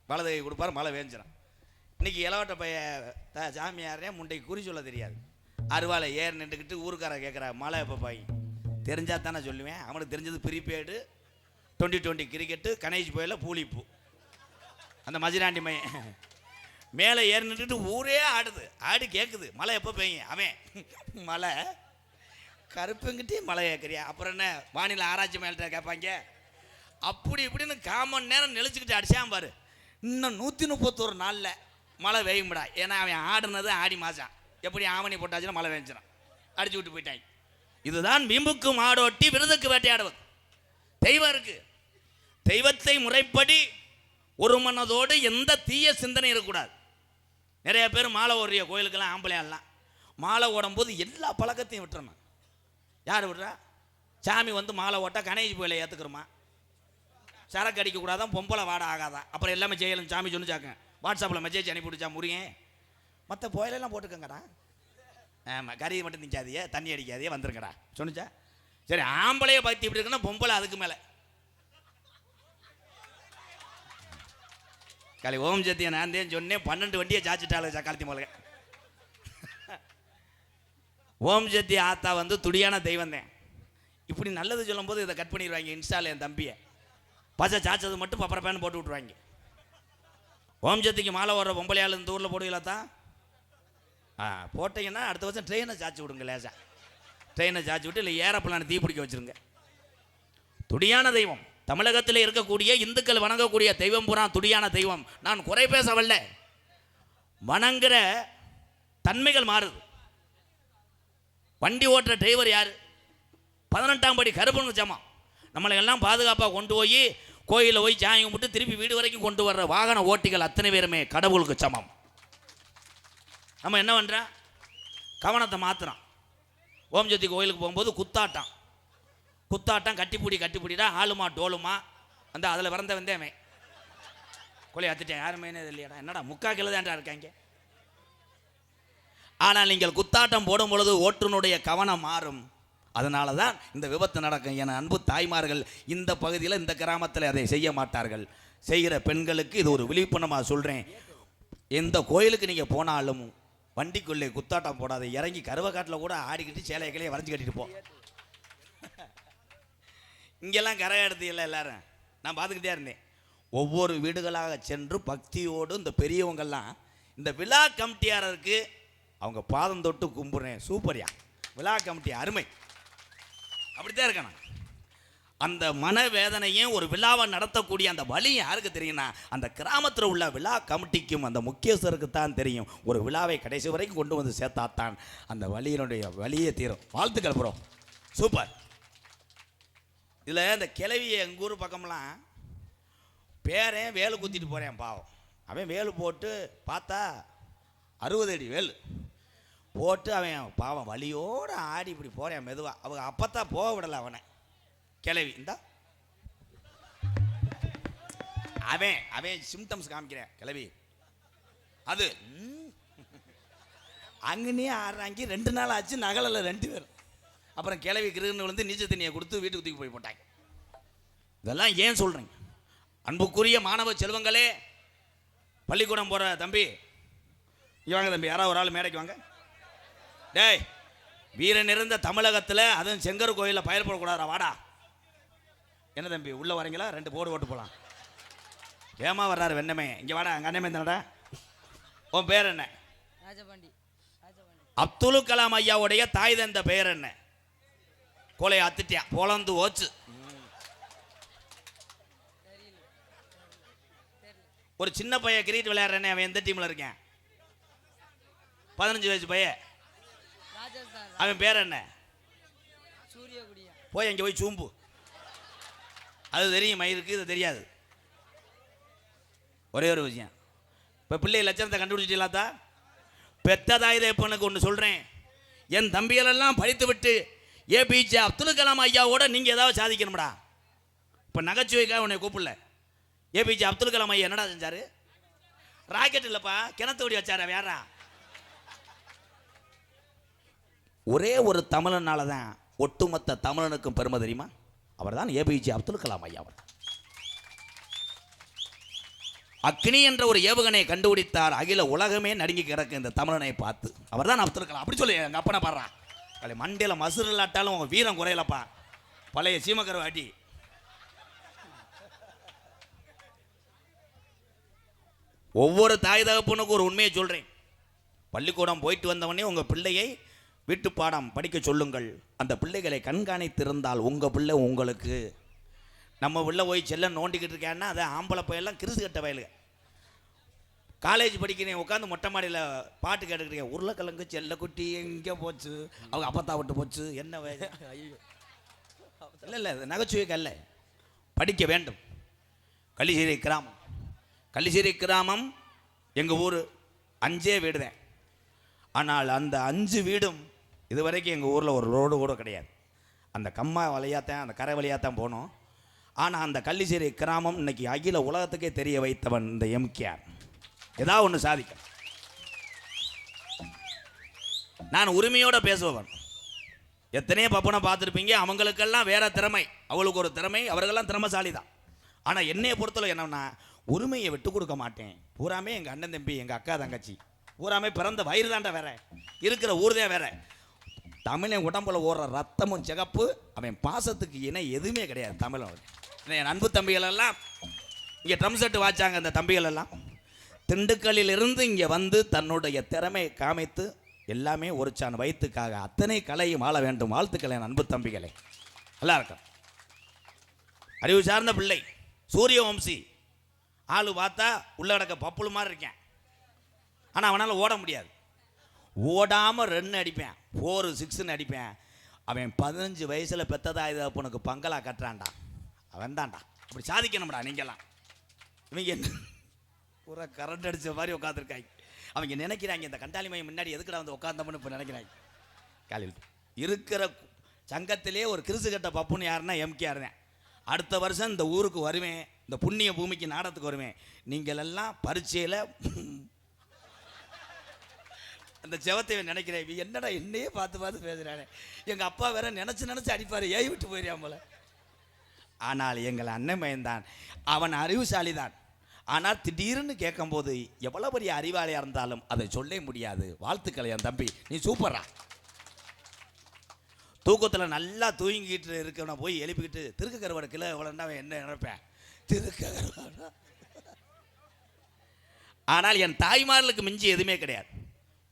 வலது கை கொடுப்பாரு, மழை வேஞ்சிடும். இன்னைக்கு இளவட்ட பைய சாமியாரே முண்டைக்கு குறி சொல்ல தெரியாது. அருவாலை ஏர் நின்றுக்கிட்டு ஊருக்கார கேட்குறா மழை எப்போ பாய், தெரிஞ்சா தானே சொல்லுவேன். அவனுக்கு தெரிஞ்சது ப்ரீபெய்டு, 2020 கிரிக்கெட்டு, கணேஷ் போயில பூலிப்பூ. அந்த மஜிராண்டி மையன் மேலே ஏறி நின்றுட்டு ஊரே ஆடுது, ஆடி கேட்குது மழை எப்போ பெய்யும். அவன் மழை கருப்புங்கிட்டே மழை கேட்குறியா, அப்புறம் என்ன வானிலை ஆராய்ச்சி மேல்கிட்ட கேட்பாங்க. அப்படி இப்படின்னு காமன் நேரம் நெளிச்சுக்கிட்டு அடிச்சான் பாரு. இன்னும் 131 நாளில் மழை பெய்யும்டா. ஏன்னா அவன் ஆடுனது ஆடி மாதம், எப்படி ஆவணி போட்டாச்சுன்னா மழை பெஞ்சிடும், அடிச்சு விட்டு போயிட்டாங்க. இதுதான் வீம்புக்கு மாடோட்டி விருதுக்கு வேட்டையாடுவது. தெய்வம் இருக்கு, தெய்வத்தை முறைப்படி ஒரு மனதோடு எந்த தீய சிந்தனை இருக்கக்கூடாது. நிறைய பேர் மாலை ஓடுறிய கோயிலுக்கெல்லாம் ஆம்பளையாலாம் மாலை ஓடும்போது எல்லா பழக்கத்தையும் விட்டுறணும். யார் விட்றா? சாமி வந்து மாலை ஓட்டா கணேஷ் கோயிலை ஏற்றுக்கிறோமா, சரக்கு அடிக்கக்கூடாதான், பொம்பளை வாட ஆகாதான், அப்புறம் எல்லாமே செய்யலாம் சாமி சொன்னிச்சாக்க. வாட்ஸ்அப்பில் மெசேஜ் அனுப்பி விடுச்சா முறியேன், மற்ற புயலெல்லாம் போட்டுக்கங்கடா. ஆமாம், கறி மட்டும் திங்காதியே, தண்ணி அடிக்காதே, வந்துருங்கடா சொன்னிச்சா. சரி, ஆம்பளையை பற்றி இப்படி இருக்குன்னா பொம்பளை அதுக்கு மேலே. காலி ஓம் சத்தியை நான் தான் சொன்னேன், 12 வண்டியை சாச்சிட்டாள் காலத்தி மொழக. ஓம் சத்தி ஆத்தா வந்து துடியான தெய்வம் தான். இப்படி நல்லது சொல்லும்போது இதை கட் பண்ணிடுவாங்க. இன்ஸ்டாவில் என் தம்பியை பச்சை சாச்சது மட்டும் பப்பர பேன் போட்டு விட்ருவாங்க. ஓம் சத்திக்கு மாலை ஓடுற பொம்பளையால் இந்த ஊரில் போடுவீங்களா தான்? போட்டிங்கன்னா அடுத்த வருஷம் ட்ரெயினை சாச்சி விடுங்க. லேசாக ட்ரெயினை சாச்சி விட்டு இல்லை ஏரோப்ளானை தீ பிடிக்க வச்சுருங்க. துடியான தெய்வம் தமிழகத்தில் இருக்கக்கூடிய இந்துக்கள் வணங்கக்கூடிய தெய்வம் பூரா துடியான தெய்வம். நான் குறை பேசவல்ல, வணங்குற தன்மைகள் மாறுது. வண்டி ஓட்டுற டிரைவர் யார்? 18ஆம் படி கருப்பணு சமம். நம்மளை எல்லாம் பாதுகாப்பாக கொண்டு போய் கோயிலில் போய் சாமி கும்பிட்டு திருப்பி வீடு வரைக்கும் கொண்டு வர்ற வாகன ஓட்டிகள் அத்தனை பேருமே கடவுளுக்கு சமம். நம்ம என்ன பண்ணுறோம்? கவனத்தை மாற்றுறோம். ஓம் சக்தி கோயிலுக்கு போகும்போது குத்தாட்டம் கட்டிப்பிடிடா, ஆளுமா டோலுமா அந்த அதில் பிறந்த வந்தேன் கொலை அத்துட்டேன். யாருமே இல்லையாடா, என்னடா முக்கா கிலோ தான்டா இருக்காங்க. ஆனால் நீங்கள் குத்தாட்டம் போடும் பொழுது ஓட்டுனுடைய கவனம் மாறும். அதனால தான் இந்த விபத்து நடக்கும். என அன்பு தாய்மார்கள் இந்த பகுதியில் இந்த கிராமத்தில் அதை செய்ய மாட்டார்கள். செய்கிற பெண்களுக்கு இது ஒரு விழிப்புணர்வாக சொல்கிறேன். எந்த கோயிலுக்கு நீங்கள் போனாலும் வண்டிக்குள்ளே குத்தாட்டம் போடாது. இறங்கி கருவக்காட்டில் கூட ஆடிக்கிட்டு சேலைகளையே வரைஞ்சி கட்டிட்டு போ. இங்கெல்லாம் கரை எடுத்து இல்லை எல்லாரும் நான் பார்த்துக்கிட்டே இருந்தேன். ஒவ்வொரு வீடுகளாக சென்று பக்தியோடு இந்த பெரியவங்கள்லாம் இந்த விழா கமிட்டியாரருக்கு அவங்க பாதம் தொட்டு கும்பிட்றேன். சூப்பரியா விழா கமிட்டி அருமை. அப்படித்தான் இருக்கணும். அந்த மனவேதனையும் ஒரு விழாவை நடத்தக்கூடிய அந்த வழி யாருக்கு தெரியும்னா அந்த கிராமத்தில் உள்ள விழா கமிட்டிக்கும் அந்த முக்கியஸ்தருக்கு தான் தெரியும். ஒரு விழாவை கடைசி வரைக்கும் கொண்டு வந்து சேர்த்தாத்தான் அந்த வழியை தீரும். வாழ்த்துக்கள் ப்ரோ, சூப்பர். இதில் இந்த கிளவியை எங்கள் ஊர் பக்கம்லாம் பேரன் வேலு குத்திட்டு போகிறேன் பாவம். அவன் வேலு போட்டு பார்த்தா 60 அடி வேலு போட்டு அவன் பாவம் வலியோடு ஆடி இப்படி போகிறேன் மெதுவாக. அவங்க அப்பத்தான் போக விடலை அவனை. கிளவி இந்தா அவன் சிம்டம்ஸ் காமிக்கிறேன். கிளவி அது அங்கனே ஆடுறாங்க. 2 நாள் ஆச்சு, நகலில் 2 பேர். அப்புறம் கிளவி கிருன்னு வந்து நீச்ச தண்ணியை கொடுத்து வீட்டுக்கு தூக்கி போய் போட்டாங்க. இதெல்லாம் ஏன் சொல்கிறீங்க? அன்புக்குரிய மாணவ செல்வங்களே, பள்ளிக்கூடம் போகிற தம்பி வாங்க தம்பி, யாராவது ஒரு ஆள் மேடைக்கு வாங்க. டேய், வீரன் இருந்த தமிழகத்தில் அதுவும் செங்கர் கோயிலில் பயன்படக்கூடாதா? வாடா. என்ன தம்பி உள்ளே வரீங்களா? 2 போர்டு ஓட்டு போகலாம். ஏமா வர்றாரு வெண்ணமே, இங்கே வாடா. அங்கே அண்ணமே தானடா. உன் பேர் என்ன? அப்துல் கலாம் ஐயாவுடைய தாய் தந்த பெயர் என்ன? கோலையை அத்துட்டியா பொலந்து ஓச்சு. ஒரு சின்ன பையன் கிரிக்கெட் விளையாடுறேன்னு அவன் எந்த டீமில் இருக்கேன்? 15 வயசு பையன். அவன் பேர் என்ன? போய் அங்கே போய் சூம்பு. அது தெரியும் மயிருக்கு, இது தெரியாது. ஒரே ஒரு விஷயம், இப்போ பிள்ளை லட்சணத்தை கண்டுபிடிச்சிட்டீங்களாத்தா? பெத்ததாயுத பொண்ணுக்கு ஒன்று சொல்கிறேன். என் தம்பிகளெல்லாம் படித்து விட்டு ஏபிஜே அப்துல் கலாம் ஐயாவோட நீங்கள் ஏதாவது சாதிக்கணும்டா. இப்போ நகைச்சுவைக்காக உன்னை கூப்பிடல. ஏபிஜே அப்துல் கலாம் ஐயா என்னடா செஞ்சார்? ராக்கெட் இல்லைப்பா, கிணத்தோடி வச்சார. வேறா ஒரே ஒரு தமிழனால தான் ஒட்டுமொத்த தமிழனுக்கும் பெருமை தெரியுமா? அவர் தான் ஏபிஜே அப்துல் கலாம் ஐயா. அவர் அக்னி என்ற ஒரு ஏவுகணையை கண்டுபிடித்தார். அகில உலகமே நடுங்கி கிடக்கு இந்த தமிழனை பார்த்து. அவர் தான் அப்துல் கலாம். அப்படி சொல்லி எங்கள் அப்பனை பாடுறான். மண்டையில் மசுறு இல்லாட்டாலும் உங்கள் வீரம் குறையலப்பா. பழைய சீமக்கரை வாட்டி. ஒவ்வொரு தாய் தகப்பனுக்கும் ஒரு உண்மையை சொல்கிறேன். பள்ளிக்கூடம் போயிட்டு வந்தவொடனே உங்கள் பிள்ளையை வீட்டு பாடம் படிக்க சொல்லுங்கள். அந்த பிள்ளைகளை கண்காணித்திருந்தால் உங்கள் பிள்ளை உங்களுக்கு. நம்ம பிள்ளை போய் செல்ல நோண்டிக்கிட்டு இருக்கேன்னா அதை ஆம்பளை பையெல்லாம் கிறிசு கட்ட வயலுங்க. காலேஜ் படிக்கிறேன் உட்காந்து மொட்டை மாடியில் பாட்டு கேட்டுக்கிறீங்க. உருளைக்கிழங்கு செல்லக்குட்டி எங்கே போச்சு, அவங்க அப்பத்தா விட்டு போச்சு, என்ன வயது. இல்லை இல்லை, நகைச்சுவைக்கு அல்ல, படிக்க வேண்டும். கள்ளிசேரி கிராமம், கள்ளிசேரி கிராமம் எங்கள் ஊர் 5 வீடு தான். ஆனால் அந்த 5 வீடும் இதுவரைக்கும் எங்கள் ஊரில் ஒரு ரோடு கூட கிடையாது. அந்த கம்மா வழியாத்தான், அந்த கரை வழியாத்தான் போனோம். ஆனால் அந்த கள்ளிசேரி கிராமம் இன்னைக்கு அகில உலகத்துக்கே தெரிய வைத்தவன் இந்த எம்கேஆர். ஏதாவது ஒன்று சாதிக்க நான் உரிமையோடு பேசுபவன். எத்தனையோ பப்பனை பார்த்துருப்பீங்க. அவங்களுக்கெல்லாம் வேற திறமை, அவளுக்கு ஒரு திறமை, அவர்களெல்லாம் திறமைசாலி தான். ஆனால் என்னையை பொறுத்தவரை என்னன்னா, உரிமையை விட்டு கொடுக்க மாட்டேன். பூராமே எங்கள் அண்ணன் தம்பி, எங்கள் அக்கா தங்கச்சி, பூராமே பிறந்த வயிறு தாண்டா வேற, இருக்கிற ஊர் தான் வேற. தமிழன் உடம்புல ஓடுற ரத்தமும் சிகப்பு. அவன் பாசத்துக்கு இணை எதுவுமே கிடையாது தமிழன். என் அன்பு தம்பிகள் எல்லாம் இங்கே ட்ரம் செட்டு வாச்சாங்க. அந்த தம்பிகள் எல்லாம் திண்டுக்கல்லில் இருந்து இங்கே வந்து தன்னுடைய திறமையை காமித்து எல்லாமே ஒரு சான் வயிற்றுக்காக அத்தனை கலையும் ஆள வேண்டும். வாழ்த்துக்களை என் அன்பு தம்பிகளே. நல்லா இருக்கும். அறிவு சார்ந்த பிள்ளை, சூரிய வம்சி. ஆளு பார்த்தா உள்ள கிடக்க பப்புளு மாதிரி இருக்கேன். ஆனால் அவனால் ஓட முடியாது. ஓடாமல் 2 அடிப்பேன், 4 6 அடிப்பேன். அவன் 15 வயசில் பெத்ததா இது அப்பனுக்கு பங்களா கட்டுறான்டா. அவன் தான்டா. அப்படி சாதிக்கணும்டா. நீங்கள்லாம் இவங்க என்ன பூரா கரண்ட் அடித்த மாதிரி உட்காந்துருக்காங்க. அவங்க நினைக்கிறாங்க இந்த கண்டாளி மையம் முன்னாடி எதுக்குடா வந்து உட்காந்தோம்னு இப்போ நினைக்கிறாங்க. காலையில் இருக்கிற சங்கத்திலே ஒரு கிறிசு கட்ட பப்புன்னு யாருன்னா எம்கேஆர் தான். அடுத்த வருஷம் இந்த ஊருக்கு வருவேன், இந்த புண்ணிய பூமிக்கு நாடகத்துக்கு வருவேன். நீங்கள் எல்லாம் பரீட்சையில் அந்த செவத்தை நினைக்கிறேன். என்னடா என்னையே பார்த்து பார்த்து பேசுகிறானே. எங்கள் அப்பா வேற நினச்சி அடிப்பார், ஏய் விட்டு போயிடாம போல. ஆனால் எங்கள் அண்ணன் மயன்தான், அவன் அறிவுசாலி தான். ஆனால் திடீர்னு கேட்கும்போது எவ்வளோ பெரிய அறிவாளியாக இருந்தாலும் அதை சொல்ல முடியாது. வாழ்த்துக்களை என் தம்பி, நீ சூப்பரா. தூக்கத்தில் நல்லா தூங்கிட்டு இருக்கவனை போய் எழுப்பிக்கிட்டு திருக்கு கருவாடு கிலோ எவ்வளோன்னா என்ன நினைப்பேன், திருக்கு கருவாடா. ஆனால் என் தாய்மார்களுக்கு மிஞ்சி எதுவுமே கிடையாது.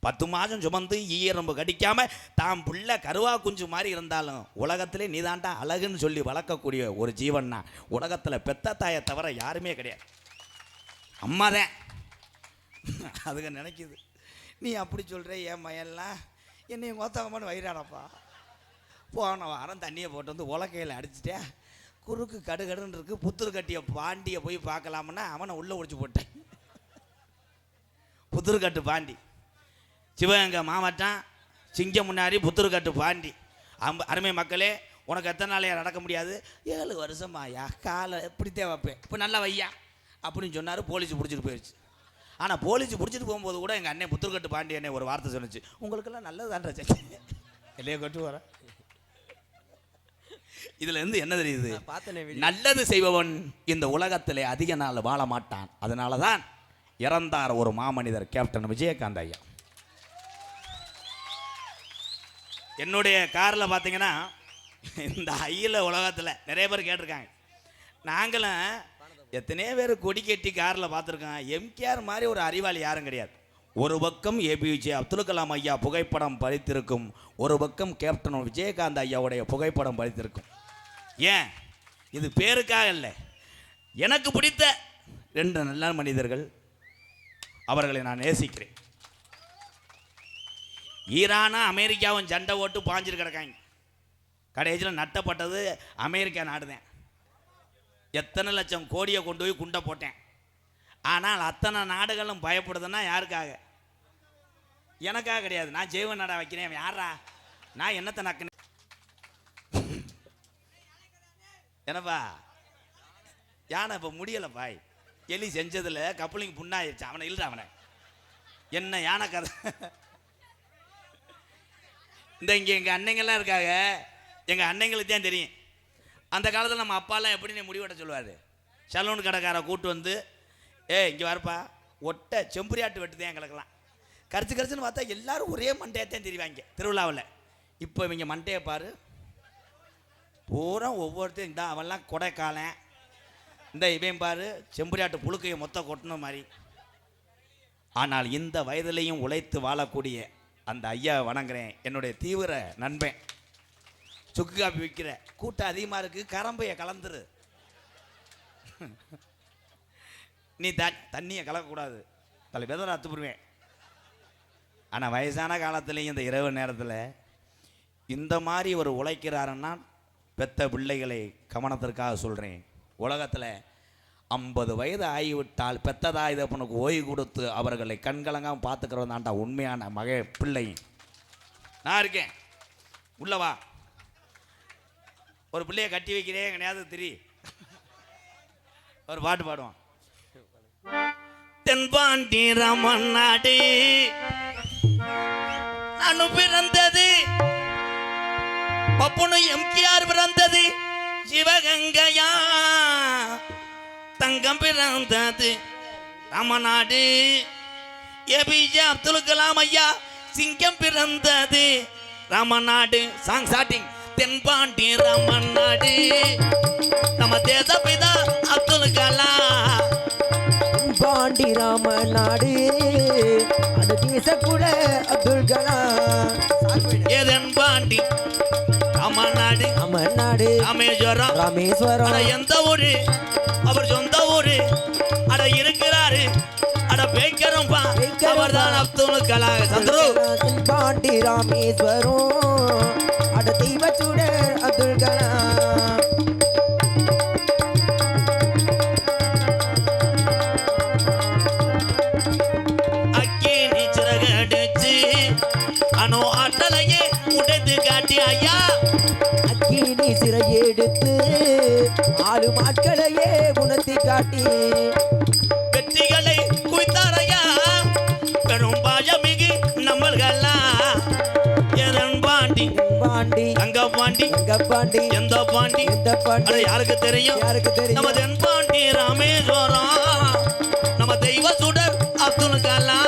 10 மாதம் சுமந்து ஈரம்பு கடிக்காம தான் புள்ள கருவா குஞ்சு மாதிரி இருந்தாலும் உலகத்திலே நீதாண்டா அழகுன்னு சொல்லி வளர்க்கக்கூடிய ஒரு ஜீவன்னா உலகத்தில் பெத்த தாயை தவிர யாருமே கிடையாது. அம்மா தான். அதுங்க நினைக்குது, நீ அப்படி சொல்கிற என் மையெல்லாம் என்னை கோத்தகமான வயிறானப்பா. போன வாரம் தண்ணியை போட்டு வந்து உலக்கையில் அடிச்சுட்டே குறுக்கு கடுகடுன்னு இருக்குது. புத்தூர் கட்டிய பாண்டியை போய் பார்க்கலாமுன்னா அவனை உள்ளே ஒழிச்சு போட்டேன். புத்தூர்கட்டு பாண்டி சிவகங்கை மாவட்டம் சிங்கம் முன்னாடி புத்தூர்கட்டு பாண்டி. அருமை மக்களே, உனக்கு எத்தனை நாளையா நடக்க முடியாது? 7 வருஷமாயா, காலை எப்படித்தான் வைப்பேன், இப்போ நல்லா வையா அப்படின்னு சொன்னார். போலீஸ் பிடிச்சிட்டு போயிடுச்சு. ஆனால் போலீஸ் பிடிச்சிட்டு போகும்போது கூட எங்கள் அண்ணன் புத்தூர்கட்டு பாண்டி அண்ணே ஒரு வார்த்தை சொன்னிச்சு, உங்களுக்கெல்லாம் நல்லதான்ற இல்லையே கொட்டு வர. இதுல இருந்து என்ன தெரியுது? நல்லது செய்பவன் இந்த உலகத்திலே அதிக நாள் வாழ மாட்டான். அதனால தான் இறந்தார் ஒரு மாமனிதர், கேப்டன் விஜயகாந்த் ஐயா. என்னுடைய காரில் பார்த்தீங்கன்னா இந்த அயில உலகத்தில் நிறைய பேர் கேட்டிருக்காங்க. நாங்களும் எத்தனையோ பேர் கொடி கட்டி காரில் பார்த்துருக்கோம். எம்கேஆர் மாதிரி ஒரு அறிவாளி யாரும் கிடையாது. ஒரு பக்கம் ஏபிஜே அப்துல் கலாம் ஐயா புகைப்படம் பதித்திருக்கும், ஒரு பக்கம் கேப்டன் விஜயகாந்த் ஐயாவுடைய புகைப்படம் பதித்திருக்கும். ஏன், இது பேருக்காக இல்லை, எனக்கு பிடித்த 2 நல்ல மனிதர்கள், அவர்களை நான் நேசிக்கிறேன். ஈரானும் அமெரிக்காவும் சண்டை ஓட்டு பாஞ்சிட்டு கிடக்காங்க. கடைசியில் நட்டப்பட்டது அமெரிக்கா நாடு தான். எத்தனை லட்சம் கோடியை கொண்டு போய் குண்டை போட்டேன். ஆனால் அத்தனை நாடுகளும் பயப்படுதுன்னா யாருக்காக? எனக்காக கிடையாது. நான் ஜெய்வ நாடா வைக்கிறேன். யாரா நான் என்னத்தை நக்கினேன் என்னப்பா? யானை இப்போ முடியலை பாய். எலி செஞ்சதில் கப்பலிங் புண்ணாயிருச்சு. அவனை இல்லை, அவனை என்ன யானை கதை. இந்த இங்கே எங்கள் அன்னைங்கள்லாம் இருக்காங்க, எங்கள் அன்னைங்களுக்கு தான் தெரியும். அந்த காலத்தில் நம்ம அப்பாலாம் எப்படி முடிவெட்ட சொல்லுவார். சலூன் கடைக்காரை கூட்டு வந்து இங்கே வரப்பா ஒட்டை செம்புரியாட்டு வெட்டுதேன் எங்களுக்கெல்லாம். கரிச்சுன்னு பார்த்தா எல்லாரும் ஒரே மண்டையத்தான் தெரிவாங்க திருவிழாவில். இப்போ இவங்க மண்டையை பாரு, பூரா ஒவ்வொருத்தையும் இந்த அவன்லாம் கொடைக்காலன், இந்த இவன் பாரு செம்புரியாட்டு புழுக்கையை மொத்தம் கொட்டணும் மாதிரி. ஆனால் இந்த வயதிலையும் உழைத்து வாழக்கூடிய அந்த ஐயா வணங்குறேன். என்னுடைய தீவிர நண்பன். சுக்கு காப்பி விற்கிற கூட்டம் அதிகமாக இருக்குது, கரம்பையை கலந்துரு. நீ தண்ணியை கலக்கக்கூடாது, தலை விதரை அத்துப்புருவேன். ஆனால் வயசான காலத்துலேயும் இந்த இரவு நேரத்தில் இந்த மாதிரி ஒரு உழைக்கிறாருன்னா பெத்த பிள்ளைகளை கவனத்திற்காக சொல்கிறேன். உலகத்தில் 50 வயது ஆகிவிட்டால் பெத்ததாய் தப்பனுக்கு ஓய்வு கொடுத்து அவர்களை கண்கலங்காமல் பார்த்துக்கிறவன் தான்டா உண்மையான பிள்ளை. நான் இருக்கேன், உள்ளவா ஒரு பிள்ளைய கட்டி வைக்கிறேன் கிடையாது திரி. ஒரு பாட்டு பாடுவான். தென்பாண்டி ராமன் நாடு நானு பிறந்தது, பப்புனு எம்கேஆர் பிறந்தது, சிவகங்கையா தங்கம் பிறந்தது ராமநாடு, ஏபிஜே அப்துல் கலாம் ஐயா சிங்கம் பிறந்தது ராமநாடு. Song starting. தென்பாண்டி ராமநாடு நம்ம தேசப்பிதா அப்துல் கலாம். பாண்டி ராமநாடு அந்த தேசக்குட அப்துல் கலாம். ஏதன் பாண்டி ராமநாடு ராமநாடு ராமேஸ்வரம் ராமேஸ்வரம் எந்த ஊரு அவர் சொந்த ஊரு. அட இருக்கிறாரு அட பேக்கரும் அவர்தான் அப்துல் கலாம். சந்துரு பாண்டி ராமேஸ்வரம் அட தெய்வச்சுடர் அப்துல் கலாம். அக்கினி சிறகடிச்சு அணு ஆற்றலையே உடைத்து காட்டி ஐயா. அக்கினி சிறையெடுத்து 6 மாட்களையே உணர்த்தி காட்டி வெற்றிகளை குவித்தாரையா பெரும் பாயமிகு நம்மள்களா. எதன் பாண்டி பாண்டி அங்க பாண்டி பாண்டி எந்த பாண்டி எந்த பாண்டி யாருக்கு தெரியும்? யாருக்கு தெரியும்? நம்ம தென் பாண்டி ராமேஸ்வரம் நம்ம தெய்வ சுடர் அப்துல் கலாம்.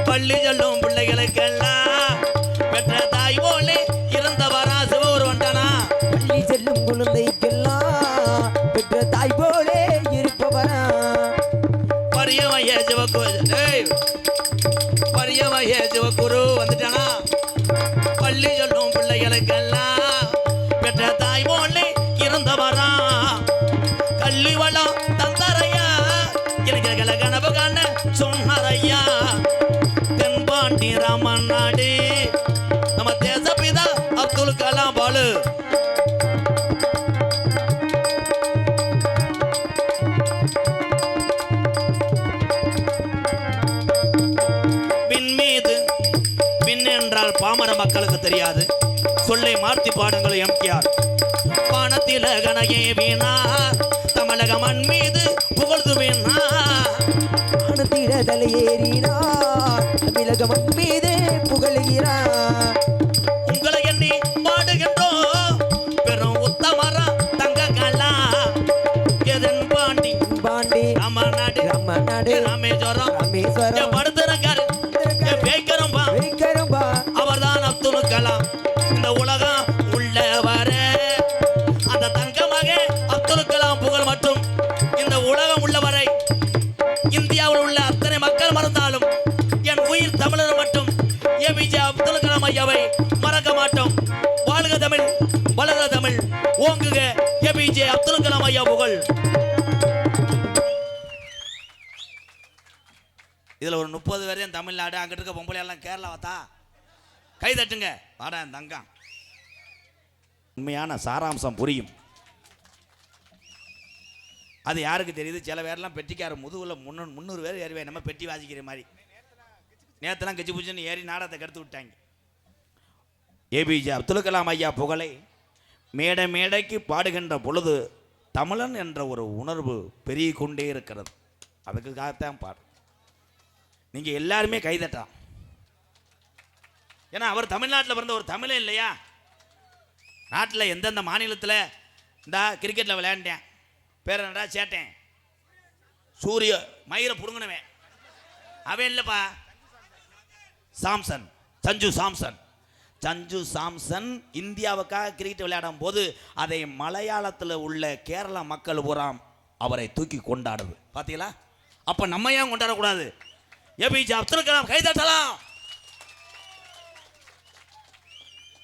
பள்ளி செல்லும் பிள்ளைகளுக்கெல்லாம் பெற்ற தாய் போலே இருந்தவரா சிவூர் வந்தனா. பள்ளி செல்லும் குழந்தைக்கெல்லாம் பெற்ற தாய் போலே இருப்பவரா. பரியமைய சிவகுரு வந்துட்டானா. பள்ளி சொல்லும் பிள்ளைகளுக்கெல்லாம் பெற்ற தாய் போலே இருந்தவரா. கல்வி வளம் தந்தரையா இளைஞர்களை கனவு காண சொன்னாரையா. தென்பாண்டி ராமன் நாடு நம்ம தேசப்பிதா அப்துல் கலாம் பாலு. பாமர மக்களுக்கு தெரியாது, சொல்லை மாற்றி பாடுங்கள் எம்கேஆர். வானத்தில கனையே வீணா தமிழக மண் மீது புகழ்ந்து வீணா. வானத்தில தலையேறினார் தமிழக மண் மீது புகழுகிறார். உங்களை எண்ணி பாடுகின்றோம் பெரும் உத்தமரா தங்க கலா. எதன் பாண்டி பாண்டி ராமநாடு ராமநாடு ராமேஸ்வரம் ராமேஸ்வரம் படுத்துறங்காரு பேக்கரம்பா வைக்கரம்பா அவர்தான் அப்துல் கலாம். இந்த உலகம் உள்ள வர அந்த தங்கமாக அப்துல் கலாம் புகழ் மற்றும் இந்த உலகம் உள்ளவரை இந்தியாவில் உள்ள அத்தனை மக்கள் மறந்தாலும் என் உயிர் தமிழர் மட்டும் ஏபிஜே அப்துல் கலாம் ஐயாவை மறக்க மாட்டோம். வாழ்க தமிழ், வளர்க தமிழ், ஓங்குக ஏபிஜே அப்துல் கலாம் ஐயா புகழ். இதில் ஒரு 30 பேரையும் தமிழ்நாடு, அங்கிட்டு இருக்க பொம்பளை எல்லாம் கேரளா வாத்தா கை தட்டுங்க வாடா தங்கம். உண்மையான சாராம்சம் புரியும். அது யாருக்கு தெரியுது? சில பேர்லாம் பெட்டிக்கார முதுகுல 300 பேர் ஏறிவேன் நம்ம பெட்டி வாசிக்கிற மாதிரி. நேற்றுலாம் கெச்சு பூச்சின்னு ஏறி நாடகத்தை கெடுத்து விட்டாங்க. ஏபிஜே அப்துல் கலாம் ஐயா புகழை மேடை மேடைக்கு பாடுகின்ற பொழுது தமிழன் என்ற ஒரு உணர்வு பெருகி கொண்டே இருக்கிறது. அதுக்காகத்தான் பாடு. நீங்கள் எல்லாருமே கைதட்டலாம். ஏன்னா அவர் தமிழ்நாட்டில் பிறந்த ஒரு தமிழன் இல்லையா? நாட்டில் எந்தெந்த மாநிலத்தில் இந்தா கிரிக்கெட்டில் விளையாண்டேன், பேர் என்னடா சேட்டேன், சூரிய மயிரை புடுங்கினவன் அவன் இல்லைப்பா, சாம்சன், சஞ்சு சாம்சன். சஞ்சு சாம்சன் இந்தியாவுக்காக கிரிக்கெட் விளையாடும் போது அதை மலையாளத்தில் உள்ள கேரளா மக்கள் பூரா அவரை தூக்கி கொண்டாடுது. பார்த்தீங்களா? அப்போ நம்ம ஏன் கொண்டாடக்கூடாது? ஏபிஜே அப்துல் கலாம் கைதட்டலாம்.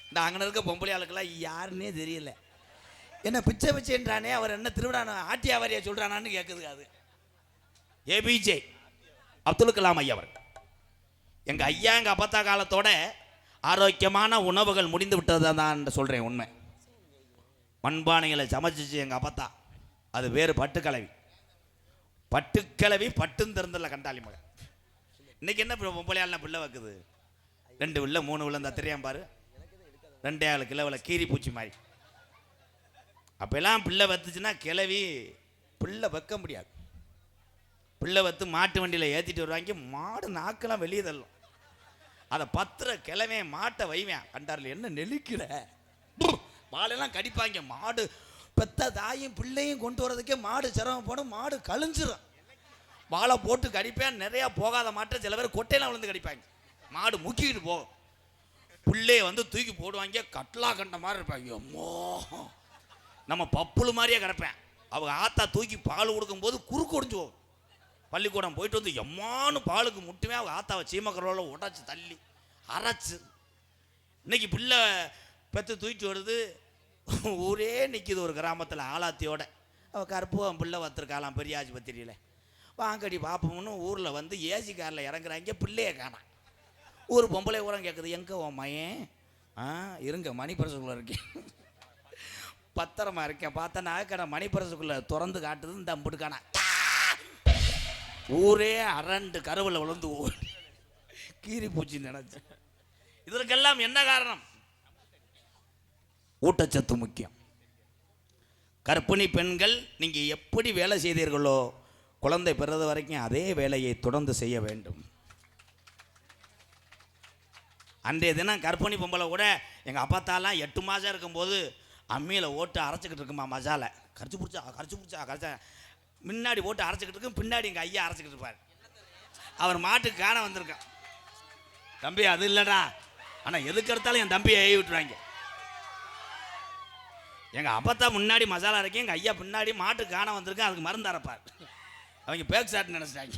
இந்த அங்கே இருக்க பொம்பளை ஆளுக்கெல்லாம் யாருன்னே தெரியல. என்ன பிச்சை பிச்சைன்றானே, அவர் என்ன திருவிழா ஆட்டியா வாரியா சொல்கிறானான்னு கேட்குது. அது ஏபிஜே அப்துல் கலாம் ஐயா அவர். எங்கள் ஐயா எங்கள் அப்பத்தா காலத்தோட ஆரோக்கியமான உணவுகள் முடிந்து விட்டது தான் சொல்கிறேன். உண்மை. மண்பானைகளை சமைச்சிச்சு எங்கள் அப்பத்தா. அது வேறு பட்டுக்கிழவி. பட்டுக்கிழவி பட்டும் திறந்தில்ல கண்டாளி மகன். இன்னைக்கு என்ன பொம்பளையால் பிள்ளை வைக்குது? 2 வில்ல 3 வில்ல இந்த தெரியாம பாரு, 2 கிலோவில் கீரி பூச்சி மாதிரி. அப்பெல்லாம் பிள்ளை வத்துச்சுன்னா கிளவி பிள்ளை வைக்க முடியாது. பிள்ளை வத்து மாட்டு வண்டியில் ஏற்றிட்டு வருவாங்க. மாடு நாக்கெல்லாம் வெளியே தள்ளும். அதை பத்திர கிழமை மாட்டை வைவேன். கண்டாரில் என்ன நெலிக்கிற வாழெல்லாம் கடிப்பாங்க. மாடு பெத்த தாயும் பிள்ளையும் கொண்டு வரதுக்கே மாடு சிரமப்படும். மாடு கழிஞ்சிடும். வாழை போட்டு கடிப்பேன். நிறையா போகாத மாட்டை சில பேர் கொட்டையெல்லாம் விழுந்து கடிப்பாங்க. மாடு முக்கிக்கிட்டு போகும். பிள்ளைய வந்து தூக்கி போடுவாங்க. கட்லா கண்ட மாதிரி இருப்பாங்க. அம்மோ, நம்ம பப்புளு மாதிரியே கிடப்பேன். அவங்க ஆத்தா தூக்கி பால் கொடுக்கும்போது குறுக்கு ஒடிஞ்சு போகும். பள்ளிக்கூடம் போயிட்டு வந்து எம்மானு பாலுக்கு முட்டுமே அவங்க ஆத்தாவை சீமக்கரோவில் உடச்சி தள்ளி அரைச்சு. இன்னைக்கு பிள்ளை பெற்று தூக்கிட்டு வருது. ஊரே நிற்கிது ஒரு கிராமத்தில் ஆலாத்தியோட. அவள் கருப்புவன் பிள்ளை வத்திருக்காளாம் பெரிய ஆஸ்பத்திரியில். வாங்கடி பார்ப்போம்னு ஊரில் வந்து ஏசி காரில் இறங்குறாங்க. பிள்ளைய காணாம். ஊர் பொம்பளை ஊரம் கேட்குது, எங்கே உன் மையன்? இருங்க மணிப்பரசுக்குள்ளே இருக்கேன், பத்திரமா இருக்கேன். பார்த்தா நகைக்கடை மணிப்பரசுக்குள்ளே திறந்து காட்டுது. இந்த அம்பிட்டு காணா. ஊரே அரண்டு கருவில் விழுந்து ஓடி கீரி பூச்சி நினைச்சு. இதற்கெல்லாம் என்ன காரணம்? ஊட்டச்சத்து முக்கியம். கர்ப்பிணி பெண்கள் நீங்கள் எப்படி வேலை செய்தீர்களோ குழந்தை பிறந்த வரைக்கும் அதே வேலையை தொடர்ந்து செய்ய வேண்டும். அன்றைய தினம் கர்ப்பிணி பொம்பளை கூட எங்கள் அப்பாத்தாலாம் 8 மாதம் இருக்கும்போது அம்மியில் ஓட்டு அரைச்சிக்கிட்டு இருக்குமா மசாலை. கரைச்சி பிடிச்சா முன்னாடி போட்டு அரைச்சிக்கிட்டு இருக்கும். பின்னாடி எங்கள் ஐயா அரைச்சிக்கிட்டு இருப்பார். அவர் மாட்டுக்கு காண வந்திருக்கான். தம்பி அது இல்லைடா, ஆனால் எதுக்கு எடுத்தாலும் என் தம்பியை ஏவி விட்டுருவாங்க. எங்கள் அப்பத்தா முன்னாடி மசாலா அரைக்கும், எங்கள் ஐயா பின்னாடி மாட்டுக்கு காண வந்திருக்கேன், அதுக்கு மருந்து அரைப்பார். அவங்க பேக் ஷாட் நினச்சிட்டாங்க.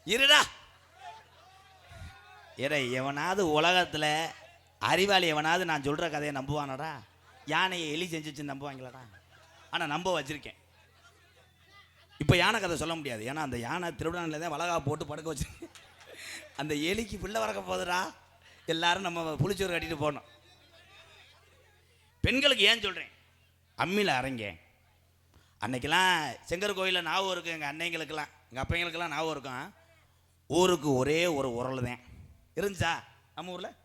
இருடா எவனாவது உலகத்தில் அறிவாளி எவனாவது நான் சொல்கிற கதையை நம்புவானடா? யானையை எலி செஞ்சிச்சு நம்புவாங்களாடா? ஆனால் நம்ப வச்சுருக்கேன். இப்போ யானை கதை சொல்ல முடியாது. ஏன்னா அந்த யானை திருவிழாவில் தான் வளகா போட்டு படுக்க வச்சு அந்த எலிக்கு பிள்ளை வளர்க்க போகுதுடா. எல்லாரும் நம்ம புளிச்சோறு கட்டிட்டு போகணும். பெண்களுக்கு ஏன் சொல்கிறேன்? அம்மியில் அரைங்க. அன்னைக்கெல்லாம் செங்கர் கோயிலில் ஞாபகம் இருக்கும். எங்கள் அன்னைங்களுக்கெல்லாம் எங்கள் அப்பைங்களுக்கெல்லாம் ஞாபகம் இருக்கும். ஊருக்கு ஒரே ஒரு உரல் தான் இருந்துச்சா? நம்ம ஊரில்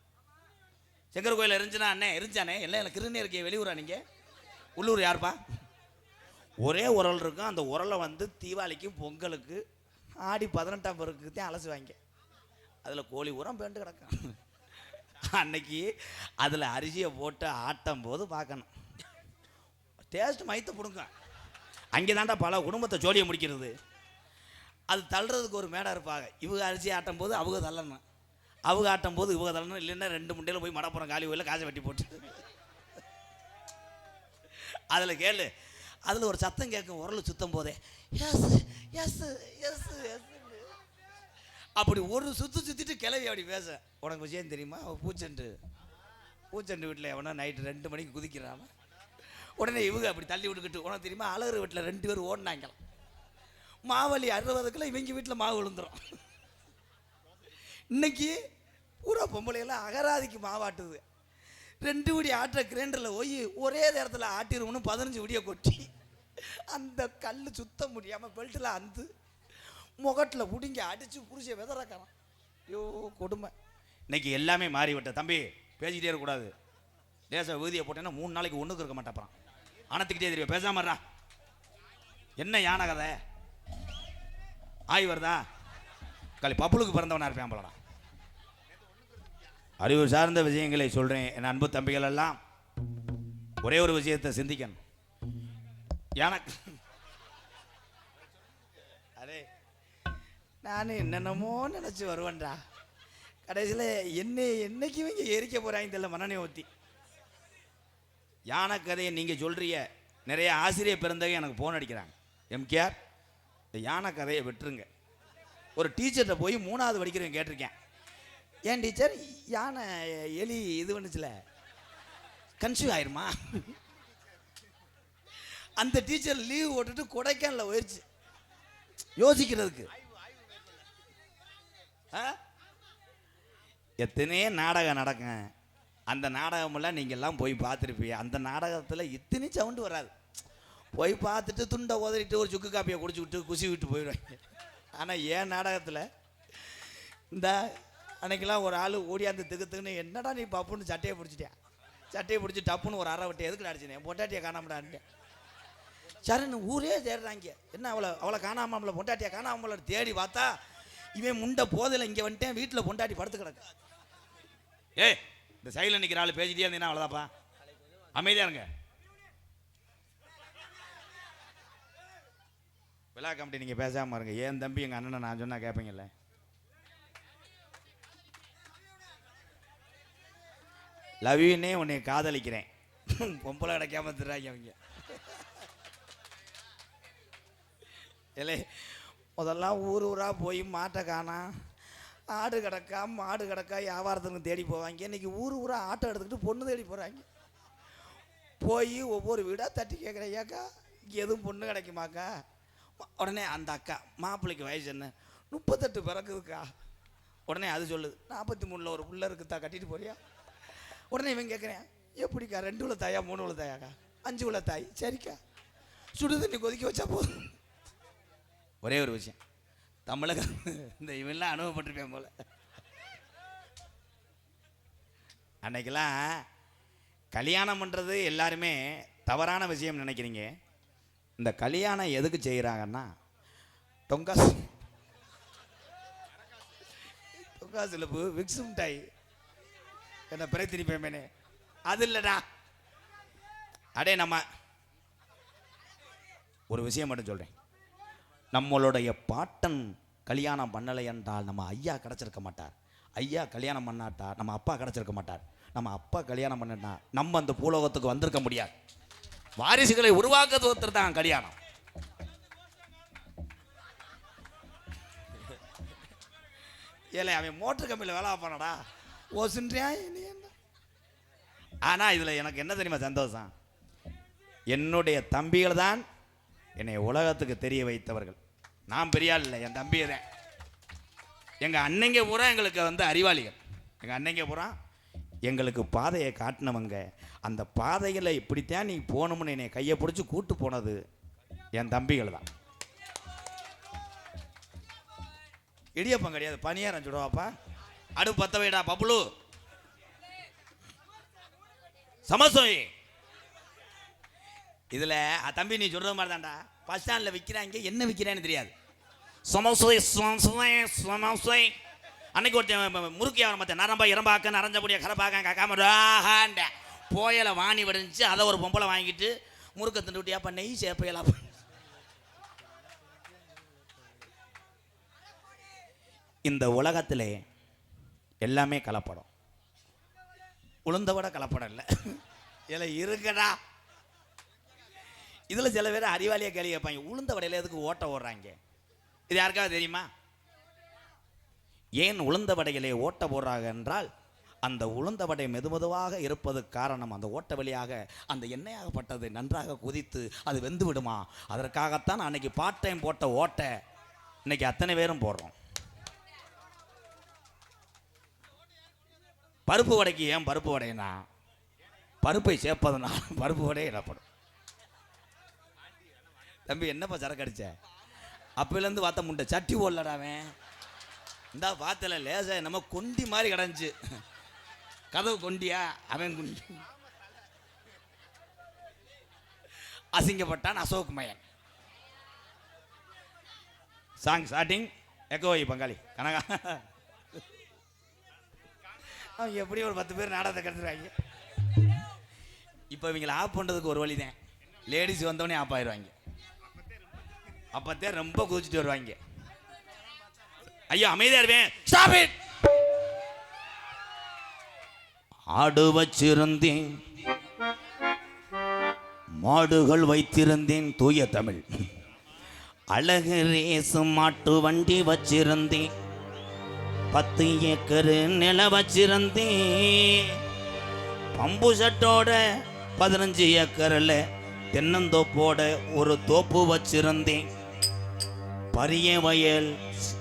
செங்கர் கோயில் இருந்துச்சுன்னா அண்ணே இருந்துச்சானே? எல்லாம் எனக்கு கிருண்ணே இருக்கே. வெளியூரா நீங்கள்? உள்ளூர் யாருப்பா? ஒரே உரல் இருக்கும். அந்த உரலை வந்து தீபாவளிக்கு பொங்கலுக்கு ஆடி 18ஆம் பிறகு தான் அலசுவாங்க. அதில் கோழி உரம் பேண்டு கிடக்கும். அன்னைக்கு அதில் அரிசியை போட்டு ஆட்டும் போது பார்க்கணும். டேஸ்ட் மைத்த பிடுங்க. அங்கே தாண்டா பல குடும்பத்தை ஜோடியை முடிக்கிறது. அது தள்ளுறதுக்கு ஒரு மேடை இருப்பாங்க. இவங்க அரிசி ஆட்டும் போது அவங்க தள்ளணும், அவங்க ஆட்டும் போது இவங்க தள்ளணும். இல்லைன்னா 2 முண்டையில் போய் மடப்புறம் காலி கோயிலில் காசை வெட்டி போட்டு அதில் கேளு. அதில் ஒரு சத்தம் கேட்கும் உரல் சுத்தம் போதே. எஸ் எஸ் எஸ் எஸ் அப்படி ஒரு சுற்றிட்டு கிளவி அப்படி பேச. உனக்கு விஷயம் தெரியுமா? பூச்செண்டு வீட்டில் எவனா நைட்டு 2 மணிக்கு குதிக்கிறான். உடனே இவங்க அப்படி தள்ளி விட்டுக்கிட்டு, உனக்கு தெரியுமா அழகர் வீட்டில் 2 பேர் ஓடினாங்களாம். மாவலி 60க்குள்ள இவங்க வீட்டில் மாவு விழுந்துடும். இன்னைக்கு பூரா பொம்பளையெல்லாம் அகராதிக்கு மாவாட்டுது. 2 விடி ஆட்டுற கிரைண்டரில் போய் ஒரே நேரத்தில் ஆட்டிடுவோம்னு 15 விடியை கொட்டி அந்த கல் சுத்த முடியாமல் பெல்ட்டில் அந்து முகட்டில் பிடிங்கி அடித்து புரிச்ச விதறக்கலாம். ஐயோ கொடுமை. இன்னைக்கு எல்லாமே மாறிவிட்ட. தம்பி பேசிக்கிட்டே இருக்கக்கூடாது. லேச ஊதியை போட்டேன்னா 3 நாளைக்கு ஒன்றுக்கு இருக்க மாட்டேப்பான். ஆனத்துக்கிட்டே தெரியும். பேசாமறா. என்ன யானை கதை ஆய் வருதா? காலி பப்புளுக்கு பிறந்தவனா இருப்பேன் போலடா. அறிவு சார்ந்த விஷயங்களை சொல்கிறேன். என் அன்பு தம்பிகள் எல்லாம் ஒரே ஒரு விஷயத்தை சிந்திக்கணும். எனக்கு அரே நான் என்னென்னமோ நினச்சி வருவேன்டா, கடைசியில் என்னைக்கு இவங்க எரிக்க போகிறாங்க தெரியல மனநே ஊற்றி. யானை கதையை நீங்கள் சொல்கிறிய நிறைய ஆசிரியர் பிறந்தவங்க எனக்கு ஃபோன் அடிக்கிறாங்க. எம்கேஆர் இந்த யானை கதையை விட்டுருங்க. ஒரு டீச்சர்கிட்ட போய் 3வது படிக்கிறவங்க கேட்டிருக்கேன், ஏன் டீச்சர் யானை எலி இது பண்ணுச்சுல கன்சியூவ் ஆயிருமா? அந்த டீச்சர் லீவ் போட்டுட்டு கொடைக்கானல போயிடுச்சு யோசிக்கிறதுக்கு. எத்தனையோ நாடகம் நடக்கும். அந்த நாடகமெல்லாம் நீங்கள்லாம் போய் பார்த்துருப்பீங்க. அந்த நாடகத்தில் இத்தனை சவுண்டு வராது. போய் பார்த்துட்டு துண்டை உதறிட்டு ஒரு சுக்கு காப்பியை குடிச்சு விட்டு குசி விட்டு போயிடுவாங்க. ஆனால் ஏன் நாடகத்தில் இந்த அன்னைக்கெல்லாம் ஒரு ஆள் ஓடியாந்து திக்குன்னு, என்னடா நீ பப்புன்னு சட்டையை பிடிச்சிட்டியா, சட்டையை பிடிச்சி டப்புன்னு ஒரு அரை வட்டை எதுக்கு அடிச்சினேன், பொண்டாட்டியை காணாமடான்ட்டேன். சரின்னு ஊரே தேடுறாங்க, என்ன அவளை காணாமல, பொண்டாட்டியை காணாமல தேடி பார்த்தா இவன் முண்டை போதில் இங்கே வந்துட்டேன், வீட்டில் பொண்டாட்டி படுத்து கிடக்கு. இந்த சைடில் நிற்கிற ஆள் பேசிட்டே இருந்தீங்கன்னா அவ்வளோதாப்பா, அமைதியாக இருங்க. விழா கமிட்டி நீங்கள் பேசாமல் இருங்க. ஏன் தம்பி எங்கள் அண்ணனை நான் சொன்னால் கேட்பீங்கல்ல. லவ்யூனே உன்னை காதலிக்கிறேன், பொம்பளை கிடைக்காம திராங்க அவங்க. இல்லை முதல்லாம் ஊர் ஊராக போய் மாட்டை காணா, ஆடு கிடக்கா மாடு கிடக்கா வியாபாரத்துக்கு தேடி போவாங்க. இன்றைக்கி ஊர் ஊராக ஆட்டை எடுத்துக்கிட்டு பொண்ணு தேடி போகிறாங்க. போய் ஒவ்வொரு வீடாக தட்டி கேட்குறேன், ஏக்கா இங்கே எதுவும் பொண்ணு கிடைக்குமாக்கா? உடனே அந்த அக்கா, மாப்பிள்ளைக்கு வயசு என்ன? 38 பிறக்குதுக்கா. உடனே அது சொல்லுது, 43 ஒரு பிள்ளை இருக்குதா, கட்டிட்டு போறியா? உடனே இவன் கேட்குறேன், எப்படிக்கா 2 உள்ள தாயா 3 உள்ள தாயாக்கா? 5 உள்ள தாய். சரிக்கா, சுடு தண்ணி கொதிக்க வச்சா போதும். ஒரே ஒரு விஷயம், தமிழக இந்த இவெல்லாம் அனுபவப்பட்டிருப்பேன் போல. அன்னைக்கெல்லாம் கல்யாணம் பண்ணுறது எல்லாருமே தவறான விஷயம் நினைக்கிறீங்க. இந்த கல்யாணம் எதுக்கு செய்கிறாங்கன்னா, தொங்காசிலப்பு விக்ஸ் மிட்டாய் என்ன பிரச்சனை பேமேனே அது இல்லைடா. அடே நம்ம ஒரு விஷயம் மட்டும் சொல்கிறேன், நம்மளுடைய பாட்டன் கல்யாணம் பண்ணலை என்றால் நம்ம ஐயா கிடச்சிருக்க மாட்டார். ஐயா கல்யாணம் பண்ணாட்டார் நம்ம அப்பா கிடச்சிருக்க மாட்டார். நம்ம அப்பா கல்யாணம் பண்ணா நம்ம அந்த பூலோகத்துக்கு வந்திருக்க முடியாது. வாரிசுகளை உருவாக்குறது ஒருத்தர் தான் கல்யாணம். ஏலே அவன் மோட்டர் கம்பெனியில் வேலை பார்ப்பானடா ஓசுன்றியா. ஆனால் இதில் எனக்கு என்ன தெரியுமா சந்தோஷம், என்னுடைய தம்பிகள் தான் என்னை உலகத்துக்கு தெரிய வைத்தவர்கள். நான் பெரிய ஆள் இல்லை, என் தம்பி தான். எங்கள் அன்னைங்க பூரா எங்களுக்கு அறிவாளிகள். எங்கள் அன்னைங்க பூரா எங்களுக்கு பாதையை காட்டினவங்க. அந்த பாதையில் இப்படித்தான் நீ போகணும்னு என்னை கையை பிடிச்சி கூட்டு போனது என் தம்பிகள் தான். இடியப்பம் கிடையாது, பனியாரம் சுடுவாப்பா. அடுப்பு பற்ற வைடா பப்புளு, சமசோய். இதில் தம்பி நீ சொல்கிற மாதிரி தான்டா, பஸ் ஸ்டாண்டில் விற்கிறாங்க, என்ன விற்கிறான்னு தெரியாது. சமோசோய் சமோசோய். அன்னைக்கு ஒருத்தன் முறுக்கி அவனை மற்ற நரம்பா இரம்பாக்க நரஞ்சபடிய கரப்பாக்க காக்காம போயலை வாணி விடுச்சு. அதை ஒரு பொம்பளை வாங்கிட்டு முறுக்க திண்டு விட்டியாப்பா நெய் சேப்பையெல்லாம். இந்த உலகத்திலே எல்லாமே கலப்படம், உளுந்த விட கலப்படம் இல்லை. இதில் இருக்கடா. இதில் சில பேர் அறிவாளியாக கேள்வி கேட்பாங்க, உளுந்த வடையில் எதுக்கு ஓட்ட ஓடுறாங்க? இது யாருக்காவது தெரியுமா? ஏன் உளுந்த வடையிலே ஓட்ட போடுறாங்க என்றால், அந்த உளுந்த வடை மெதுமெதுவாக இருப்பதுக்கு காரணம் அந்த ஓட்ட வழியாக அந்த எண்ணெயாகப்பட்டது நன்றாக குதித்து அது வெந்து விடுமா. அதற்காகத்தான் அன்னைக்கு பார்ட் டைம் போட்ட ஓட்டை இன்னைக்கு அத்தனை பேரும் போடுறோம். பருப்பு வடைக்கு ஏன் பருப்பு வடைனா, பருப்பை சேர்ப்பதுனா பருப்பு வடை இடப்படும். தம்பி என்னப்பா சரக்கு அடிச்ச? அப்போலேருந்து வாத்த முண்டை சட்டி ஓடலடாவேன். இந்தா வாத்தல லேசா நம்ம கொண்டி மாதிரி கிடந்துச்சு. கதவு கொண்டியா அவன் குண்டி. அசிங்கப்பட்டான் அசோக் மயன். சாங் ஸ்டார்டிங் எக்கோய் பங்காளி கனகா. அவங்க எப்படி ஒரு 10 பேர் நாடகத்தை கெடுத்துருவாங்க. இப்போ இவங்களை ஆஃப் பண்ணுறதுக்கு ஒரு வழி தான். லேடிஸ் வந்தோடனே ஆஃப் ஆயிடுவாங்க. அப்போத்தே ரொம்ப குதிச்சுட்டு வருவாங்க. ஐயோ அமைதியாக இருவேன். Stop it. ஆடு வச்சிருந்தேன், மாடுகள் வைத்திருந்தேன், தூய தமிழ். அழகு ரேசு மாட்டு வண்டி வச்சிருந்தேன், 10 ஏக்கர் நில வச்சிருந்தேன். பம்பு சட்டோட 15 ஏக்கரில் தென்னந்தோப்போட ஒரு தோப்பு வச்சிருந்தேன். பரிய வயல்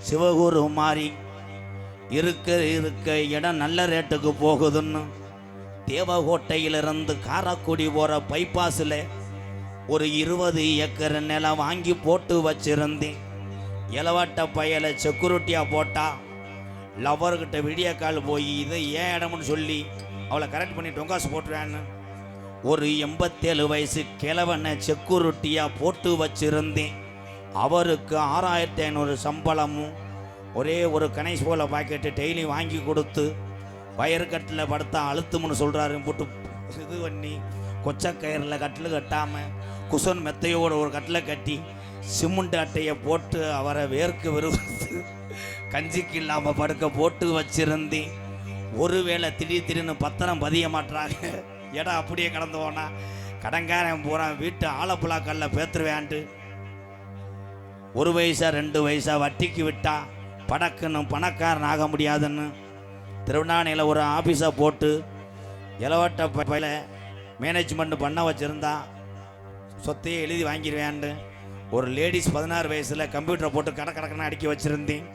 சிவகுரு மாறி இருக்க இடம் நல்ல ரேட்டுக்கு போகுதுன்னு தேவகோட்டையிலிருந்து காரைக்குடி போகிற பைபாஸில் ஒரு 20 ஏக்கர் நிலம் வாங்கி போட்டு வச்சிருந்தேன். இளவட்ட பயலை செக்யூரிட்டியாக போட்டா லவர்கிட்ட வீடியோ கால் போய் இது ஏன் இடம்னு சொல்லி அவளை கரெக்ட் பண்ணி டொங்காசு போட்டுருவேன்னு ஒரு 87 வயசு கிழவனை செக்யூரிட்டியாக போட்டு வச்சிருந்தேன். அவருக்கு 6500 சம்பளமும் ஒரே ஒரு கணேஷ் போல பாக்கெட்டு டெய்லி வாங்கி கொடுத்து வயற்கட்டில் படுத்தா அழுத்தும்னு சொல்கிறாரு. போட்டு இது பண்ணி கொச்சக்கயிறில் கட்டில் கட்டாமல் குசன் மெத்தையோட ஒரு கட்டில் கட்டி சிமெண்ட் அட்டையை போட்டு அவரை வேர்க்கு விரும்புத்து கஞ்சிக்கு இல்லாமல் படுக்க போட்டு வச்சிருந்தேன். ஒருவேளை திடீர்னு பத்திரம் பதிய மாட்டுறாங்க, இடம் அப்படியே கடந்து போனா கடங்காரன் போகிறான் வீட்டு ஆலப்புழாக்கல்ல பேத்துருவேன்ட்டு 1 வயசா 2 வயசா வட்டிக்கு விட்டா படக்குன்னு பணக்காரன் ஆக முடியாதுன்னு திருவண்ணாமலையில் ஒரு ஆஃபீஸை போட்டு இளவட்ட பையில மேனேஜ்மெண்ட் பண்ண வச்சுருந்தா சொத்தையே எழுதி வாங்கிடுவேன்ட்டு ஒரு லேடிஸ் 16 வயசில் கம்ப்யூட்டரை போட்டு கடக்கடக்குன்னு அடுக்கி வச்சுருந்தேன்.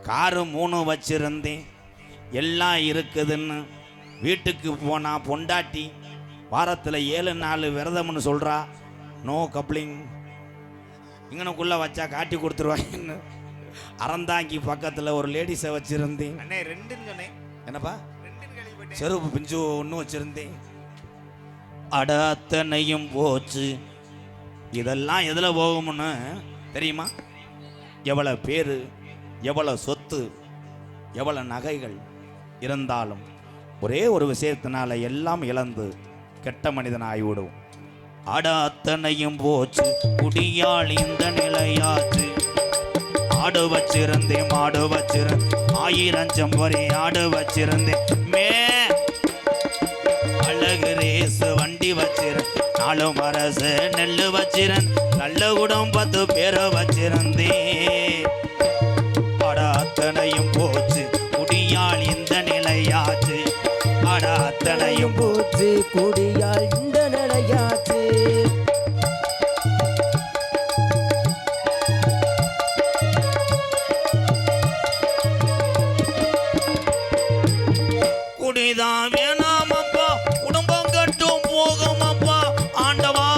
காரு 3 வச்சுருந்தேன். எல்லாம் இருக்குதுன்னு வீட்டுக்கு போனால் பொண்டாட்டி வாரத்தில் 7 நாள் விரதம்னு சொல்கிறா. நோ கப்ளிங், இங்கனுக்குள்ளே வச்சா காட்டி கொடுத்துருவாங்கன்னு அறந்தாங்கி பக்கத்தில் ஒரு லேடிஸை வச்சுருந்தேன். அண்ணே 2ன்னு சொன்னேன். என்னப்பா? 2ன்னு கேள்விப்பட்டேன். செருப்பு பிஞ்சு ஒன்று வச்சுருந்தேன். அட அத்தனையும் போச்சு. இதெல்லாம் எதில் போகும்னு தெரியுமா? எவ்வளோ பேர், எவ்வளோ சொத்து, எவ்வளோ நகைகள் இருந்தாலும் ஒரே ஒரு விஷயத்தினால எல்லாம் இழந்து கெட்ட மனிதன் ஆகிவிடும். அட அத்தனையும் போச்சு, குடியாள் இந்த நிலையாச்சு. ஆடு வச்சிருந்தேன், மாடு வச்சிருந்தேன், 1000 செம்பரி ஆடு வச்சிருந்தேன். அழகு ரேசு வண்டி வச்சிருந்தேன், 4 மரசு நெல்லு வச்சிருந்தேன், நல்ல குடம் 10 பேரை வச்சிருந்தேன். அட அத்தனையும் போச்சு, குடியாள் இந்த நிலையாச்சு. அட அத்தனையும் போச்சு, குடியால் இந்த நிலையாச்சு. குடிதான் வேணாமப்பா, குடும்பம் கட்டும் போகுமப்பா ஆண்டவா.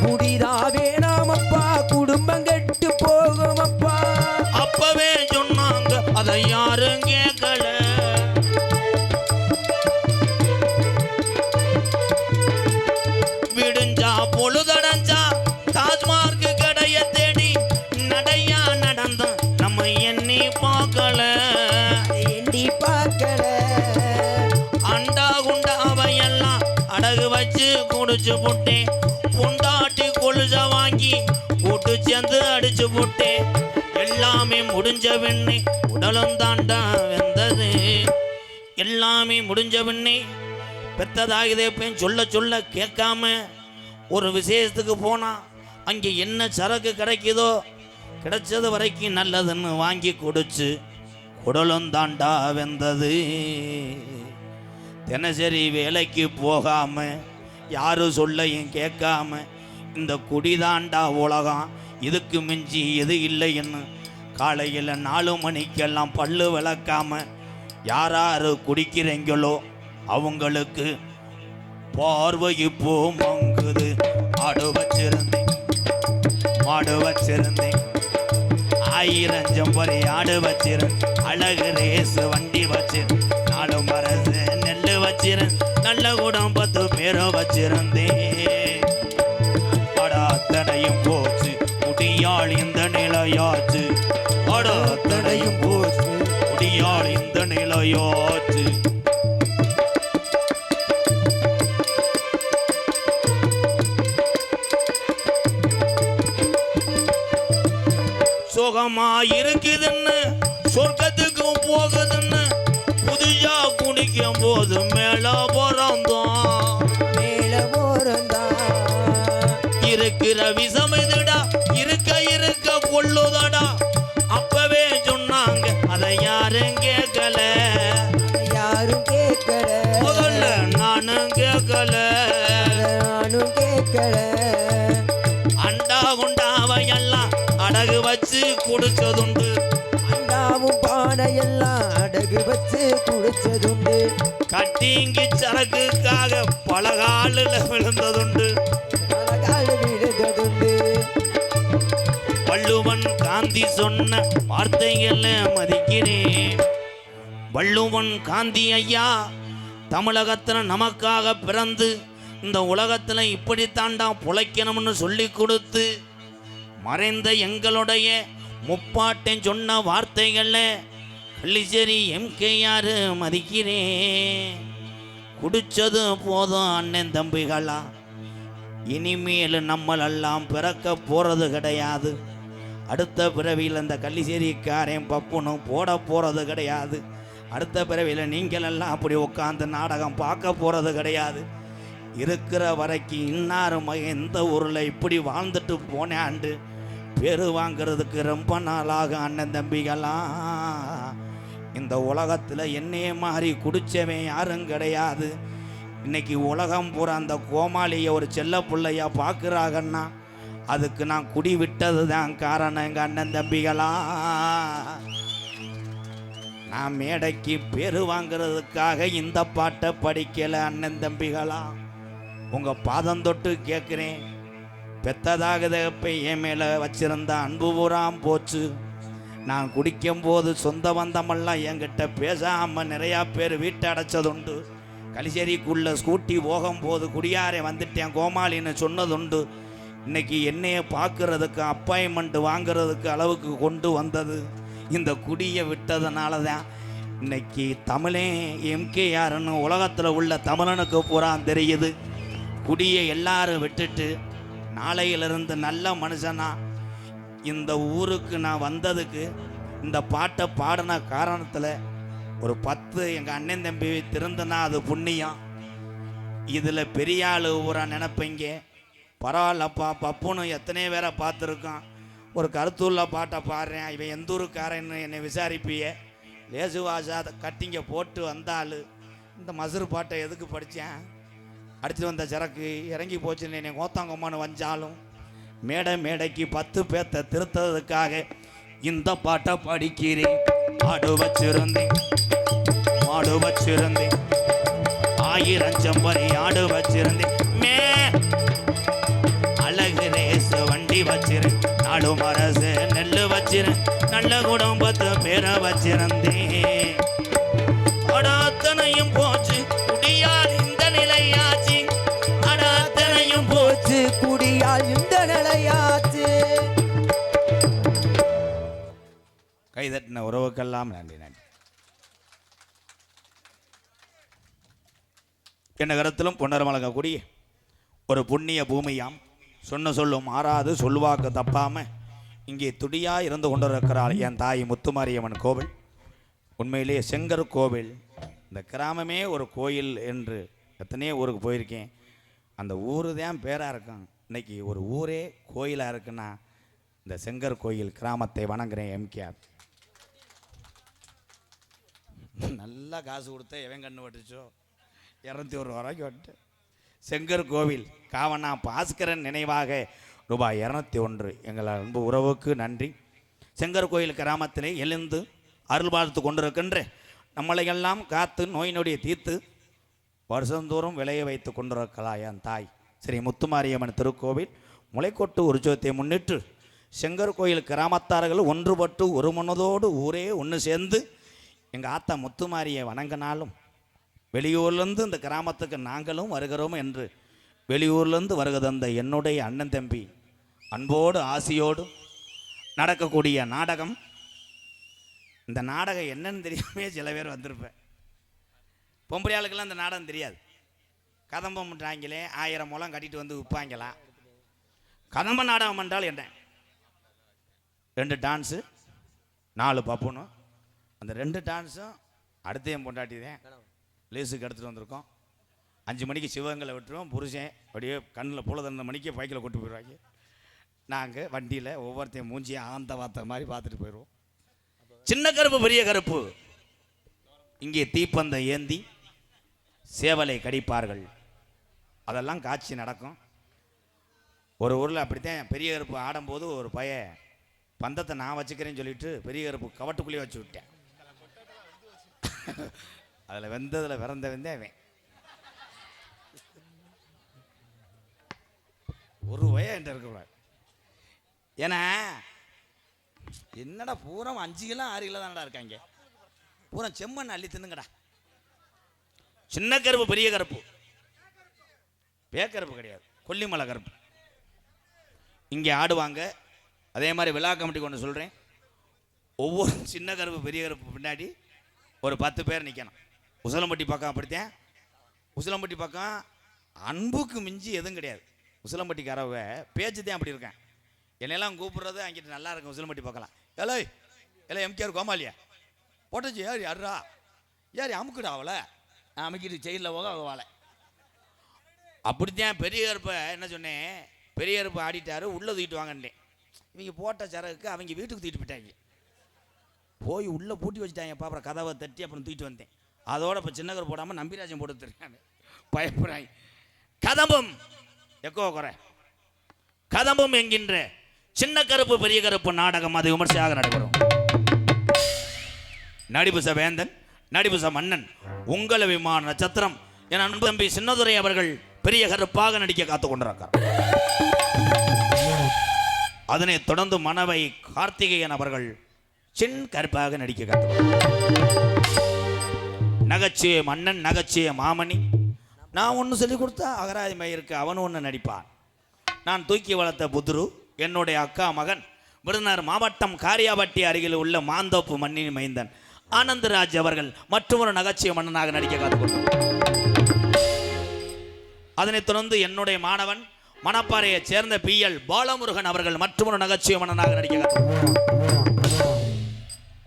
குடிதா வேணாமப்பா, குடும்பம் கெட்டு போகுமப்பா. அப்பவே சொன்னாங்க, அதை யாரும் கேட்கல. விடுஞ்சா பொழுதடைஞ்சா டாஸ்மார்க் கடைய தேடி நடையா நடந்த நம்ம எண்ணி பார்க்கல. எண்ணி பார்க்கல. அண்டா குண்டா அவையெல்லாம் அடகு வச்சு குடிச்சு புட்டேன். பொண்டாட்டி கொலுச வாங்கி கூட்டு சேர்ந்து அடிச்சு புட்டேன். எல்லாமே முடிஞ்ச பின்னே உடலும் தாண்டா வெந்தது. எல்லாமே முடிஞ்ச பின்னே பெத்ததாகுதே பையன் சொல்ல சொல்ல கேட்காம ஒரு விசேஷத்துக்கு போனால் அங்கே என்ன சரக்கு கிடைக்குதோ கிடைச்சது வரைக்கும் நல்லதுன்னு வாங்கி குடிச்சு குடலும் தாண்டா வெந்தது. தினசரி வேலைக்கு போகாம யாரும் சொல்லையும் கேட்காம இந்த குடிதாண்டா உலகம், இதுக்கு மிஞ்சி எது இல்லைன்னு காலையில் 4 மணிக்கெல்லாம் பல்லு விளக்காம யாராரு குடிக்கிறீங்களோ அவங்களுக்கு பார்வை இப்போ மங்குது. ஆடு வச்சிருந்தேன், மாடு வச்சிருந்தேன், 1000 செம்பரி ஆடு வச்சிருந்தேன். அழகு ரேசு வண்டி வச்சிருந்தேன், 4 மரசு நெல்லு வச்சிருந்தேன், நல்ல குடம் 10 பேரை வச்சிருந்தேன். அட அத்தனையும் போச்சு, குடியாள் இந்த நிலையாச்சு. அட அத்தனையும் போச்சு, குடியாள் இந்த நிலை நிலையாச்சு. சுகமா இருக்குதுன்னு சொர்க்கத்துக்கு போகுதுன்னு புதுசா குடிக்கும் போது மேல போறந்தோம் இருக்கிற விஷம் இதுடா இருக்க இருக்க கொள்ளுதடா அப்பவே சொன்னாங்க அதை யாரும் கேட்கல முதல்ல நானும் கேட்கல அண்டா குண்டாவையெல்லாம் அடகு வச்சு குடிச்சதுண்டு அண்டாவும் பானையெல்லாம் அடகு வச்சு குடிச்சதுண்டு கட்டிங்கி சரக்குக்காக பலகாலில் விழுந்ததுண்டு வள்ளுவன் காந்தி சொன்ன வார்த்தைகளை மதிக்கிறேன். வள்ளுவன் காந்தி ஐயா தமிழகத்தில் நமக்காக பிறந்து இந்த உலகத்தில் இப்படித்தாண்டா புழைக்கணும்னு சொல்லி கொடுத்து மறைந்த எங்களுடைய முப்பாட்டன் சொன்ன வார்த்தைகளை கள்ளிச்சேரி எம்கேஆர் மதிக்கிறேன். குடிச்சது போதும் அண்ணன் தம்பிகளா, இனிமேல் நம்மளெல்லாம் பிறக்க போகிறது கிடையாது. அடுத்த பிறவியில் இந்த கள்ளிச்சேரிக்காரன் பப்புனும் போட போகிறது கிடையாது. அடுத்த பிறவியில் நீங்களெல்லாம் அப்படி உட்காந்து நாடகம் பார்க்க போகிறது கிடையாது. இருக்கிற வரைக்கும் இன்னாரும் எந்த ஊரில் இப்படி வாழ்ந்துட்டு போனேன்ட்டு பேரு வாங்கிறதுக்கு ரொம்ப நாளாக அண்ணன் தம்பிகளாம். இந்த உலகத்தில் என்னையே மாதிரி குடிச்சவன் யாரும் கிடையாது. இன்னைக்கு உலகம் பூரா அந்த கோமாளியை ஒரு செல்ல பிள்ளையா பார்க்குறாங்கன்னா அதுக்கு நான் குடி விட்டது தான் காரணம். எங்கள் அண்ணன் தம்பிகளா, நான் மேடைக்கு பேரு வாங்கிறதுக்காக இந்த பாட்டை படிக்கலை. அண்ணன் தம்பிகளா, உங்கள் பாதம் தொட்டு கேட்குறேன். பெத்ததாகதப்பை என் மேலே வச்சிருந்த அன்பு பூராம் போச்சு. நான் குடிக்கும்போது சொந்த பந்தமெல்லாம் என்கிட்ட பேசாமல் நிறையா பேர் வீட்டை அடைச்சதுண்டு. கலிச்சேரிக்குள்ளே ஸ்கூட்டி போகும்போது குடியாரே வந்துட்டேன் கோமாளின்னு சொன்னதுண்டு. இன்னைக்கு என்னையை பார்க்குறதுக்கு அப்பாயின்மெண்ட் வாங்கிறதுக்கு அளவுக்கு கொண்டு வந்தது இந்த குடியை விட்டதுனால தான். இன்னைக்கு தமிழே எம்கேஆர்னு உலகத்தில் உள்ள தமிழனுக்கு பூரா தெரியுது. குடியை எல்லாரும் விட்டுட்டு நாளையிலிருந்து நல்ல மனுஷனா இந்த ஊருக்கு நான் வந்ததுக்கு இந்த பாட்டை பாடின காரணத்தில் ஒரு 10 எங்கள் அண்ணன் தம்பி திருந்தனா அது புண்ணியம். இதில் பெரிய ஆள் ஊரா நினைப்பீங்க. பரவாயில்லப்பா, பப்புன்னு எத்தனையோ பேரை பார்த்துருக்கான். ஒரு கருத்துள்ள பாட்டை பாடுறேன், இவன் எந்த ஊருக்காரன்னு என்னை விசாரிப்பிய. லேசு வாசா கட்டிங்க போட்டு வந்தாள். இந்த மசுறு பாட்டை எதுக்கு படித்தேன்? அடிச்சுட்டு வந்த சரக்கு இறங்கி போச்சுன்னு என்னை கோத்தாங்கம்மான்னு வந்தாலும் மேடைக்கு 10 பேர்த்த திருத்ததுக்காக இந்த பாட்டை படிக்கிறேன். ஆடு வச்சிருந்தேன் மாடு வச்சிருந்தேன் 1000 செம்பரி ஆடு வச்சிருந்தேன். அழகு ரேச வண்டி வச்சிருந்தேன். நாடு மரசு நெல்லு வச்சிருந்தேன். நல்ல குடும்பத்து பேரை வச்சிருந்தேன். அடாத்தனையும் போச்சு குடியால் இந்த நிலையாச்சு. அடாத்தனையும் போச்சு குடியால் இந்த நிலையாச்சு. கைதட்டின உறவுக்கெல்லாம் நன்றி. என்ன கருத்திலும் பொன்னரமலங்கக்கூடிய ஒரு புண்ணிய பூமியாம். சொன்ன சொல்லும் மாறாது சொல்வாக்கு தப்பாம இங்கே துடியாக இருந்து கொண்டிருக்கிறாள் என் தாய் முத்துமாரியம்மன் கோவில். உண்மையிலேயே செங்கர் கோவில் இந்த கிராமமே ஒரு கோயில் என்று எத்தனையோ ஊருக்கு போயிருக்கேன். அந்த ஊரு தான் பேராக இருக்கும். இன்னைக்கு ஒரு ஊரே கோயிலாக இருக்குன்னா இந்த செங்கர் கோயில் கிராமத்தை வணங்குறேன். எம்கேஆர் நல்லா காசு கொடுத்த எவன் கண்ணு வட்டுச்சோ 201 ரூபாய்க்கு வட்டு. செங்கர் கோவில் காவனா பாஸ்கரன் நினைவாக ரூபாய் 201. எங்கள் அன்பு உறவுக்கு நன்றி. செங்கர் கோயில் கிராமத்திலே எழுந்து அருள் பார்த்து கொண்டிருக்கின்ற நம்மளையெல்லாம் காத்து நோய் நொடியை தீர்த்து வருஷந்தோறும் விளைய வைத்து கொண்டிருக்கலாம் என் தாய் ஸ்ரீ முத்துமாரியம்மன் திருக்கோவில் முளைக்கொட்டு உற்சவத்தை முன்னிட்டு செங்கர் கோயில் கிராமத்தார்கள் ஒன்றுபட்டு ஒரு மனதோடு ஊரே ஒன்று சேர்ந்து எங்கள் ஆத்தா முத்துமாரியை வணங்கினாலும் வெளியூர்லேருந்து இந்த கிராமத்துக்கு நாங்களும் வருகிறோம் என்று வெளியூர்லேருந்து வருகிறந்த என்னுடைய அண்ணன் தம்பி அன்போடு ஆசையோடு நடக்கக்கூடிய நாடகம் இந்த நாடகம் என்னன்னு தெரியாமே சில பேர் வந்திருப்பேன். பொம்பளை ஆளுக்கெல்லாம் இந்த நாடகம் தெரியாது. கதம்பம் பண்ணுறாங்களே 1000 முழம் கட்டிட்டு வந்து விற்பாங்களாம். கதம்ப நாடகம் என்றால் என்ன? 2 டான்ஸு 4 பப்புன்னு. அந்த 2 டான்ஸும் அடுத்தையும் பொண்டாட்டி தான் லேஸுக்கு எடுத்துகிட்டு வந்திருக்கோம். 5 மணிக்கு சிவகங்களை விட்டுருவோம். புருஷன் அப்படியே கண்ணில் போல 2 மணிக்கு பைக்கில் கொண்டு போயிடுவாங்க. நாங்கள் வண்டியில் ஒவ்வொருத்தையும் மூஞ்சியை ஆந்த வார்த்தை மாதிரி பார்த்துட்டு போயிடுவோம். சின்ன கருப்பு பெரிய கருப்பு இங்கே தீப்பந்தம் ஏந்தி சேவலை கடிப்பார்கள். அதெல்லாம் காட்சி நடக்கும். ஒரு ஊரில் அப்படித்தான் பெரிய கருப்பு ஆடும்போது ஒரு பையன் பந்தத்தை நான் வச்சுக்கிறேன்னு சொல்லிட்டு பெரிய கருப்பு கவட்டுக்குள்ளேயே வச்சு விட்டேன். அதில் வெந்ததில் பிறந்தவன் அவன். ஒரு வயம் என்கிட்ட இருக்கக்கூடாது. ஏன்னா என்னடா பூரா 5 கிலோ 6 கிலோ தானடா இருக்காங்க. பூரா செம்மண் அள்ளி தின்னுங்கடா. சின்ன கருப்பு பெரிய கருப்பு பேக்கருப்பு கிடையாது, கொல்லிமலை கருப்பு இங்கே ஆடுவாங்க. அதே மாதிரி விழா கமிட்டி கொண்டு சொல்கிறேன். ஒவ்வொரு சின்ன கருப்பு பெரிய கருப்பு பின்னாடி ஒரு 10 பேர் நிற்கணும். உசிலம்பட்டி பக்கம் அப்படித்தான். உசிலம்பட்டி பக்கம் அன்புக்கு மிஞ்சி எதுவும் கிடையாது. உசிலம்பட்டிக்காரவ பேச்சு தான் அப்படி இருக்கேன். என்னெல்லாம் கூப்பிட்றது அங்கிட்டு நல்லா இருக்கும். உசிலம்பட்டி பார்க்கலாம். எல்லாம் எம்கேஆர் கோமாலியா போட்டச்சு யார் யாரா யார் அமுக்குடா அவளை அமுக்கிட்டு செயலில் போக அவளை அப்படித்தான். பெரிய கருப்பை என்ன சொன்னேன், பெரிய கருப்பை ஆடிட்டாரு, உள்ளே தூக்கிட்டு வாங்கன்னேன். இவங்க போட்ட சரகுக்கு அவங்க வீட்டுக்கு தூக்கிட்டு போயிட்டாங்க. போய் உள்ளே பூட்டி வச்சுட்டாங்கப்பா. அப்புறம் கதவை தட்டி அப்புறம் தூக்கிட்டு வந்தேன். அதோட இப்போ சின்ன கருப்பு போடாமல் நம்பிராஜன் போட்டு தருக்காங்க. பயப்படுறாங்க. கதம்பம் எக்கோ குறை கதம்பம் என்கின்ற சின்ன கருப்பு பெரிய கருப்பு நாடகம் அது விமர்சையாக நடைபெறும். நடிபுச வேந்தன் நடிபுச மன்னன் உங்கள விமான நட்சத்திரம் என் அன்பு தம்பி சின்னதுரை அவர்கள் பெரிய கருப்பாக நடிக்க காத்து கொண்டிருக்கிறார். அதனைத் தொடர்ந்து மனவை கார்த்திகேயன் அவர்கள் சின் கருப்பாக நடிக்க காத்து. நகைச்சுவை மன்னன் நகைச்சுவை மாமணி. நான் ஒன்று சொல்லிக் கொடுத்தா அகராதி மயிருக்கு அவன் ஒன்று நடிப்பான். நான் தூக்கி வளர்த்த புதுரு என்னுடைய அக்கா மகன் விருதுநகர் மாவட்டம் காரியாபட்டி அருகில் உள்ள மாந்தோப்பு மண்ணின் மைந்தன் ஆனந்தராஜ் அவர்கள் மற்றொரு நகைச்சுவை மன்னனாக நடிக்க காத்துக்கொண்டார். அதனைத் தொடர்ந்து என்னுடைய மாணவன் மணப்பாறையைச் சேர்ந்த PL பாலமுருகன் அவர்கள் மற்றொரு நகைச்சுவை மன்னனாக நடிக்க காத்துக்கொண்டார்.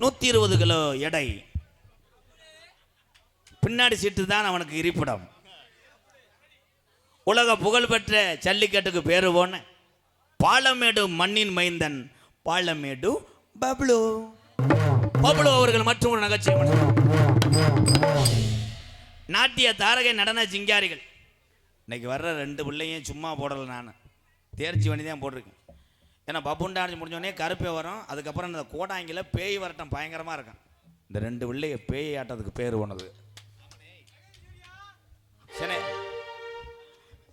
120 கிலோ எடை, பின்னாடி சீட்டு தான் அவனுக்கு இருப்பிடம். உலக புகழ்பெற்ற ஜல்லிக்கட்டுக்கு பேரு போன பாலமேடு மண்ணின் மைந்தன் பாலமேடு பப்ளு பப்ளு அவர்கள் மற்றும் ஒரு நகைச்சுவை. நாட்டிய தாரகை நடன சிங்காரிகள். இன்னைக்கு வர்ற 2 பிள்ளையும் சும்மா போடலை, நான் தேர்ச்சி பண்ணி தான் போட்டிருக்கேன். ஏன்னா பப்புன் டான்ஸ் முடிஞ்சோடனே கருப்பே வரும். அதுக்கப்புறம் இந்த கோடாங்கில பேய் வரட்டம் பயங்கரமாக இருக்கும். இந்த 2 பிள்ளைய பேய் ஆட்டத்துக்கு பேர் போனது. சரி,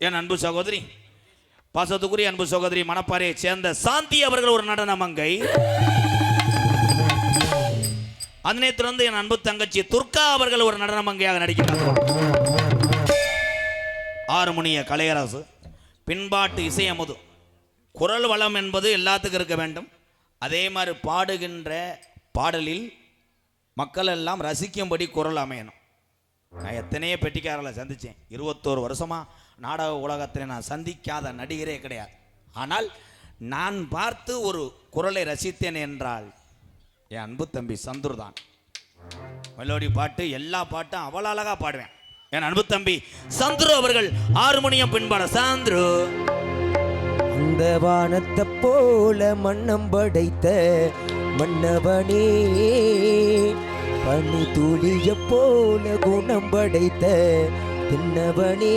என் அன்பு சகோதரி பாசத்துக்குரிய அன்பு சகோதரி மணப்பாறையை சேர்ந்த சாந்தி அவர்கள் ஒரு நடன மங்கை. அதனை தொடர்ந்து என் அன்பு தங்கச்சி துர்கா அவர்கள் ஒரு நடன மங்கையாக நடிக்கிறார். ஆறுமுனிய கலையரசு பின்பாட்டு இசையமுது. குரல் வளம் என்பது எல்லாத்துக்கும் இருக்க வேண்டும். அதே மாதிரி பாடுகின்ற பாடலில் மக்கள் எல்லாம் ரசிக்கும்படி குரல் அமையணும். நான் எத்தனையோ பெட்டிக்காரர்களை சந்தித்தேன். 21 வருஷமா நாடக உலகத்தில் நான் சந்திக்காத நடிகரே கிடையாது. ஆனால் நான் பார்த்து ஒரு குரலை ரசித்தேன் என்றால் என் அன்பு தம்பி சந்துரு தான். மெலோடி பாட்டு எல்லா பாட்டும் அவ்வளோ அழகா பாடுவேன். என் அன்பு தம்பி சந்துரு அவர்கள் ஹார்மோனியம் பின்பாட. சந்துரு அந்த வானத்தை போல மன்னம் படைத்த மன்னவனே, பனி துளிய போல குணம் படைத்த தின்னவனே,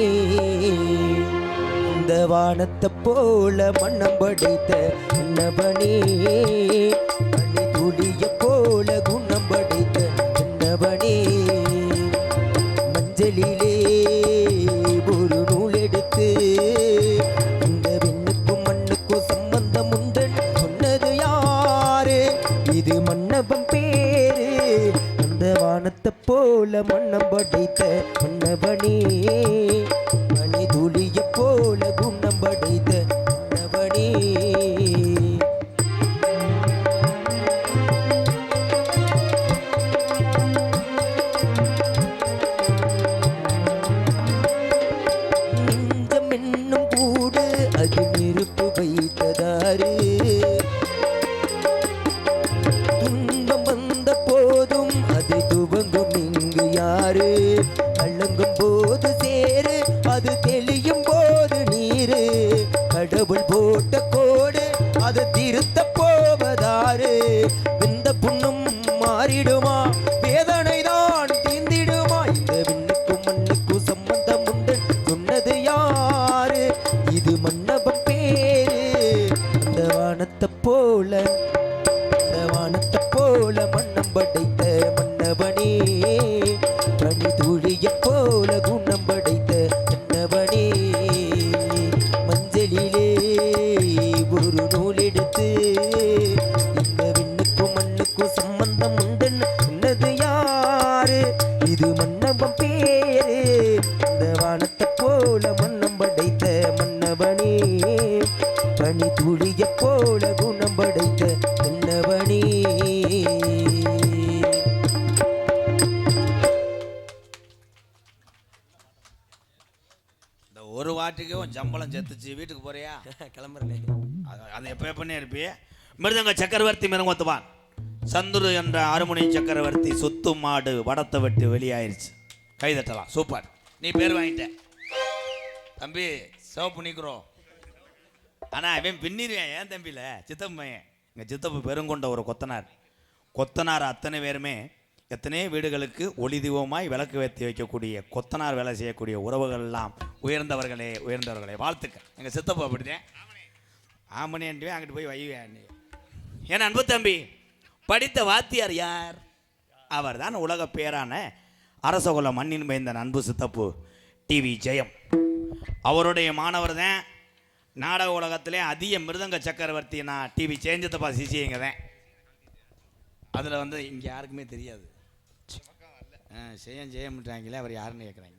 அந்த வானத்தை போல மன்னம் படைத்த தின்னவனே, பனி துளிய போல குணம் படைத்த தின்னவனே, மஞ்சளிலே ஒரு நூல் எடுத்து இந்த விண்ணுக்கும் மண்ணுக்கும் சம்பந்தம் உண்டு சொன்னது யாரு? இது மன்னவன் பேரு. அந்த வானத்தை போல மன்னம் படைத்த மன்னவனே, மணி துளிய போல குணம் படைத்த மன்னவனே. யாரு கலங்கும் போது சேரு அது தெளியும் போது நீரு கடவுள் போட்ட கோடு அதை திருத்த போவதாரு இந்த புண்ணும் மாறிடுமா வேதனை தான் தீந்திடுமா இந்த விண்ணுக்கும் மண்ணுக்கும் சம்பந்தம் உண்டு சொன்னது யாரு இது மன்னபம் பேரு அந்த வானத்தை போல மன்னம் படைத்த மன்னவனே பனி துளிய போல குணம் படைத்த மன்னவனே மஞ்சளிலே ஒரு நூல் எடுத்து இந்த விண்ணுக்கும் மண்ணுக்கும் சம்பந்தம் உண்டுன்னு சொன்னது யாரு இது மன்னவன் பேரு அந்த வானத்தை போல மன்னம் படைத்த மன்னவனே பனி துளிய போல குணம் படைத்த மன்னவனே. இந்த ஒரு வாட்டுக்கும் சம்பளம் செத்துச்சு வீட்டுக்கு போறியா? கிளம்புறேன். அது எப்போ எப்பனே இருப்பியே. மிருதங்க சக்கரவர்த்தி மிருங்கத்துவான் சந்துரு என்ற அருமுனை சக்கரவர்த்தி சொத்து மாடு வடத்தை விட்டு வெளியாயிருச்சு. கைதட்டலாம். சூப்பர், நீ பேர் வாங்கிட்ட தம்பி. சிவப்பு நிற்கிறோம். ஆனால் அவன் பின்னிருவேன். ஏன் தம்பியில் சித்தப்பு பையன். எங்கள் சித்தப்பு பெருங்கொண்ட ஒரு கொத்தனார் அத்தனை பேருமே எத்தனையோ வீடுகளுக்கு ஒளி தீபமாய் விளக்கு வைத்து வைக்கக்கூடிய கொத்தனார் வேலை செய்யக்கூடிய உறவுகள் எல்லாம் உயர்ந்தவர்களே வாழ்த்துக்கள். எங்கள் சித்தப்பு அப்படிதான். ஆமணியாண்டுவே அங்கிட்டு போய் வைவேன். என் அன்பு தம்பி படித்த வாத்தியார் யார்? அவர் தான் உலக பேரான அரசகுல மண்ணின் பயந்த அன்பு சித்தப்பு டிவி ஜெயம். அவருடைய மாணவர் தான் நாடக உலகத்திலே அதிக மிருதங்க சக்கரவர்த்தி. நான் டிவி சேஞ்சத்தப்பா சிசிங்க தான். அதில் வந்து இங்கே யாருக்குமே தெரியாது. செய்யமுட்டாங்களே அவர் யாருன்னு கேட்குறாங்க.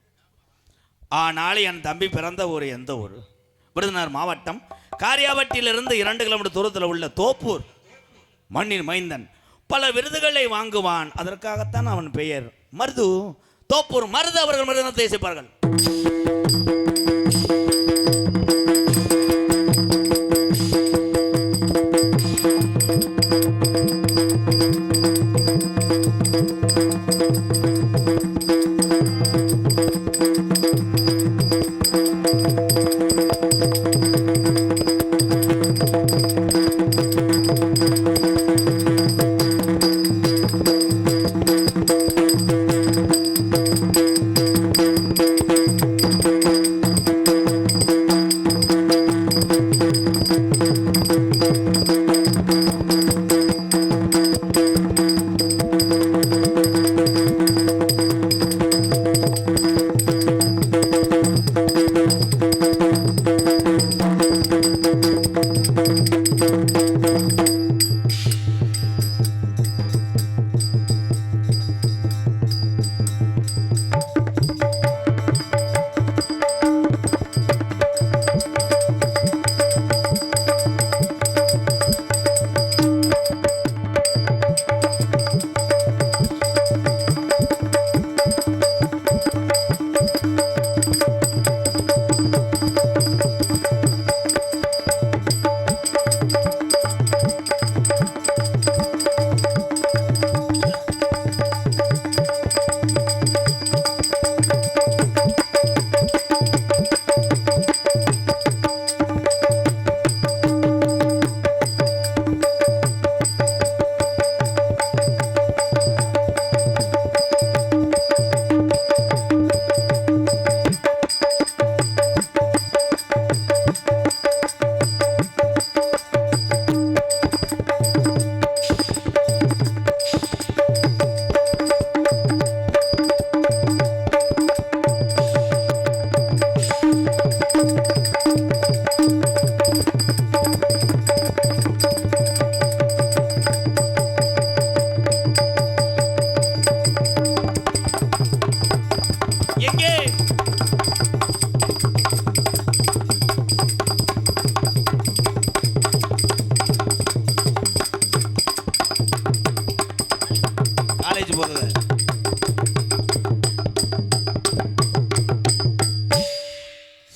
ஆனால் என் தம்பி பிறந்த ஊர் எந்த ஊர்? விருதுநகர் மாவட்டம் காரியாபட்டியிலிருந்து 2 கிலோமீட்டர் தூரத்தில் உள்ள தோப்பூர். மண்ணின் மைந்தன் பல விருதுகளை வாங்குவான். அதற்காகத்தான் அவன் பெயர் மருது. தோப்பூர் மருது அவர்கள் மிருதத்தை இசைப்பார்கள்.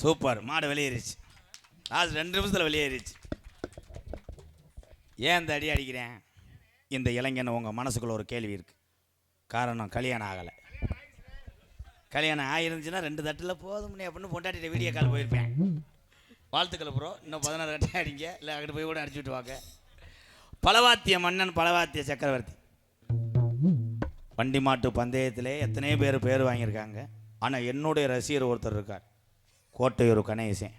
சூப்பர். மாடு வெளியேறிச்சு. லாஸ்ட் 2 நிமிஷத்தில் வெளியேறிச்சு. ஏன் இந்த அடி அடிக்கிறேன்? இந்த இளைஞன் உங்கள் மனசுக்குள்ள ஒரு கேள்வி இருக்குது. காரணம் கல்யாணம் ஆகலை. கல்யாணம் ஆயிருந்துச்சுன்னா 2 தட்டில் போதும்னே அப்படின்னு பொண்டாட்டிட்ட வீடியோ கால் போயிருப்பேன். வாழ்த்துக்கள் ப்ரோ, இன்னும் 16 தட்டை அடிங்க, இல்லை அங்கிட்டு போய் கூட அடிச்சு விட்டு வாங்க. பலவாத்திய மன்னன், பலவாத்திய சக்கரவர்த்தி. வண்டி மாட்டு பந்தயத்திலே எத்தனையோ பேர் வாங்கியிருக்காங்க. ஆனால் என்னுடைய ரசிகர் ஒருத்தர் இருக்கார், கோட்டையூர் கணேசன்.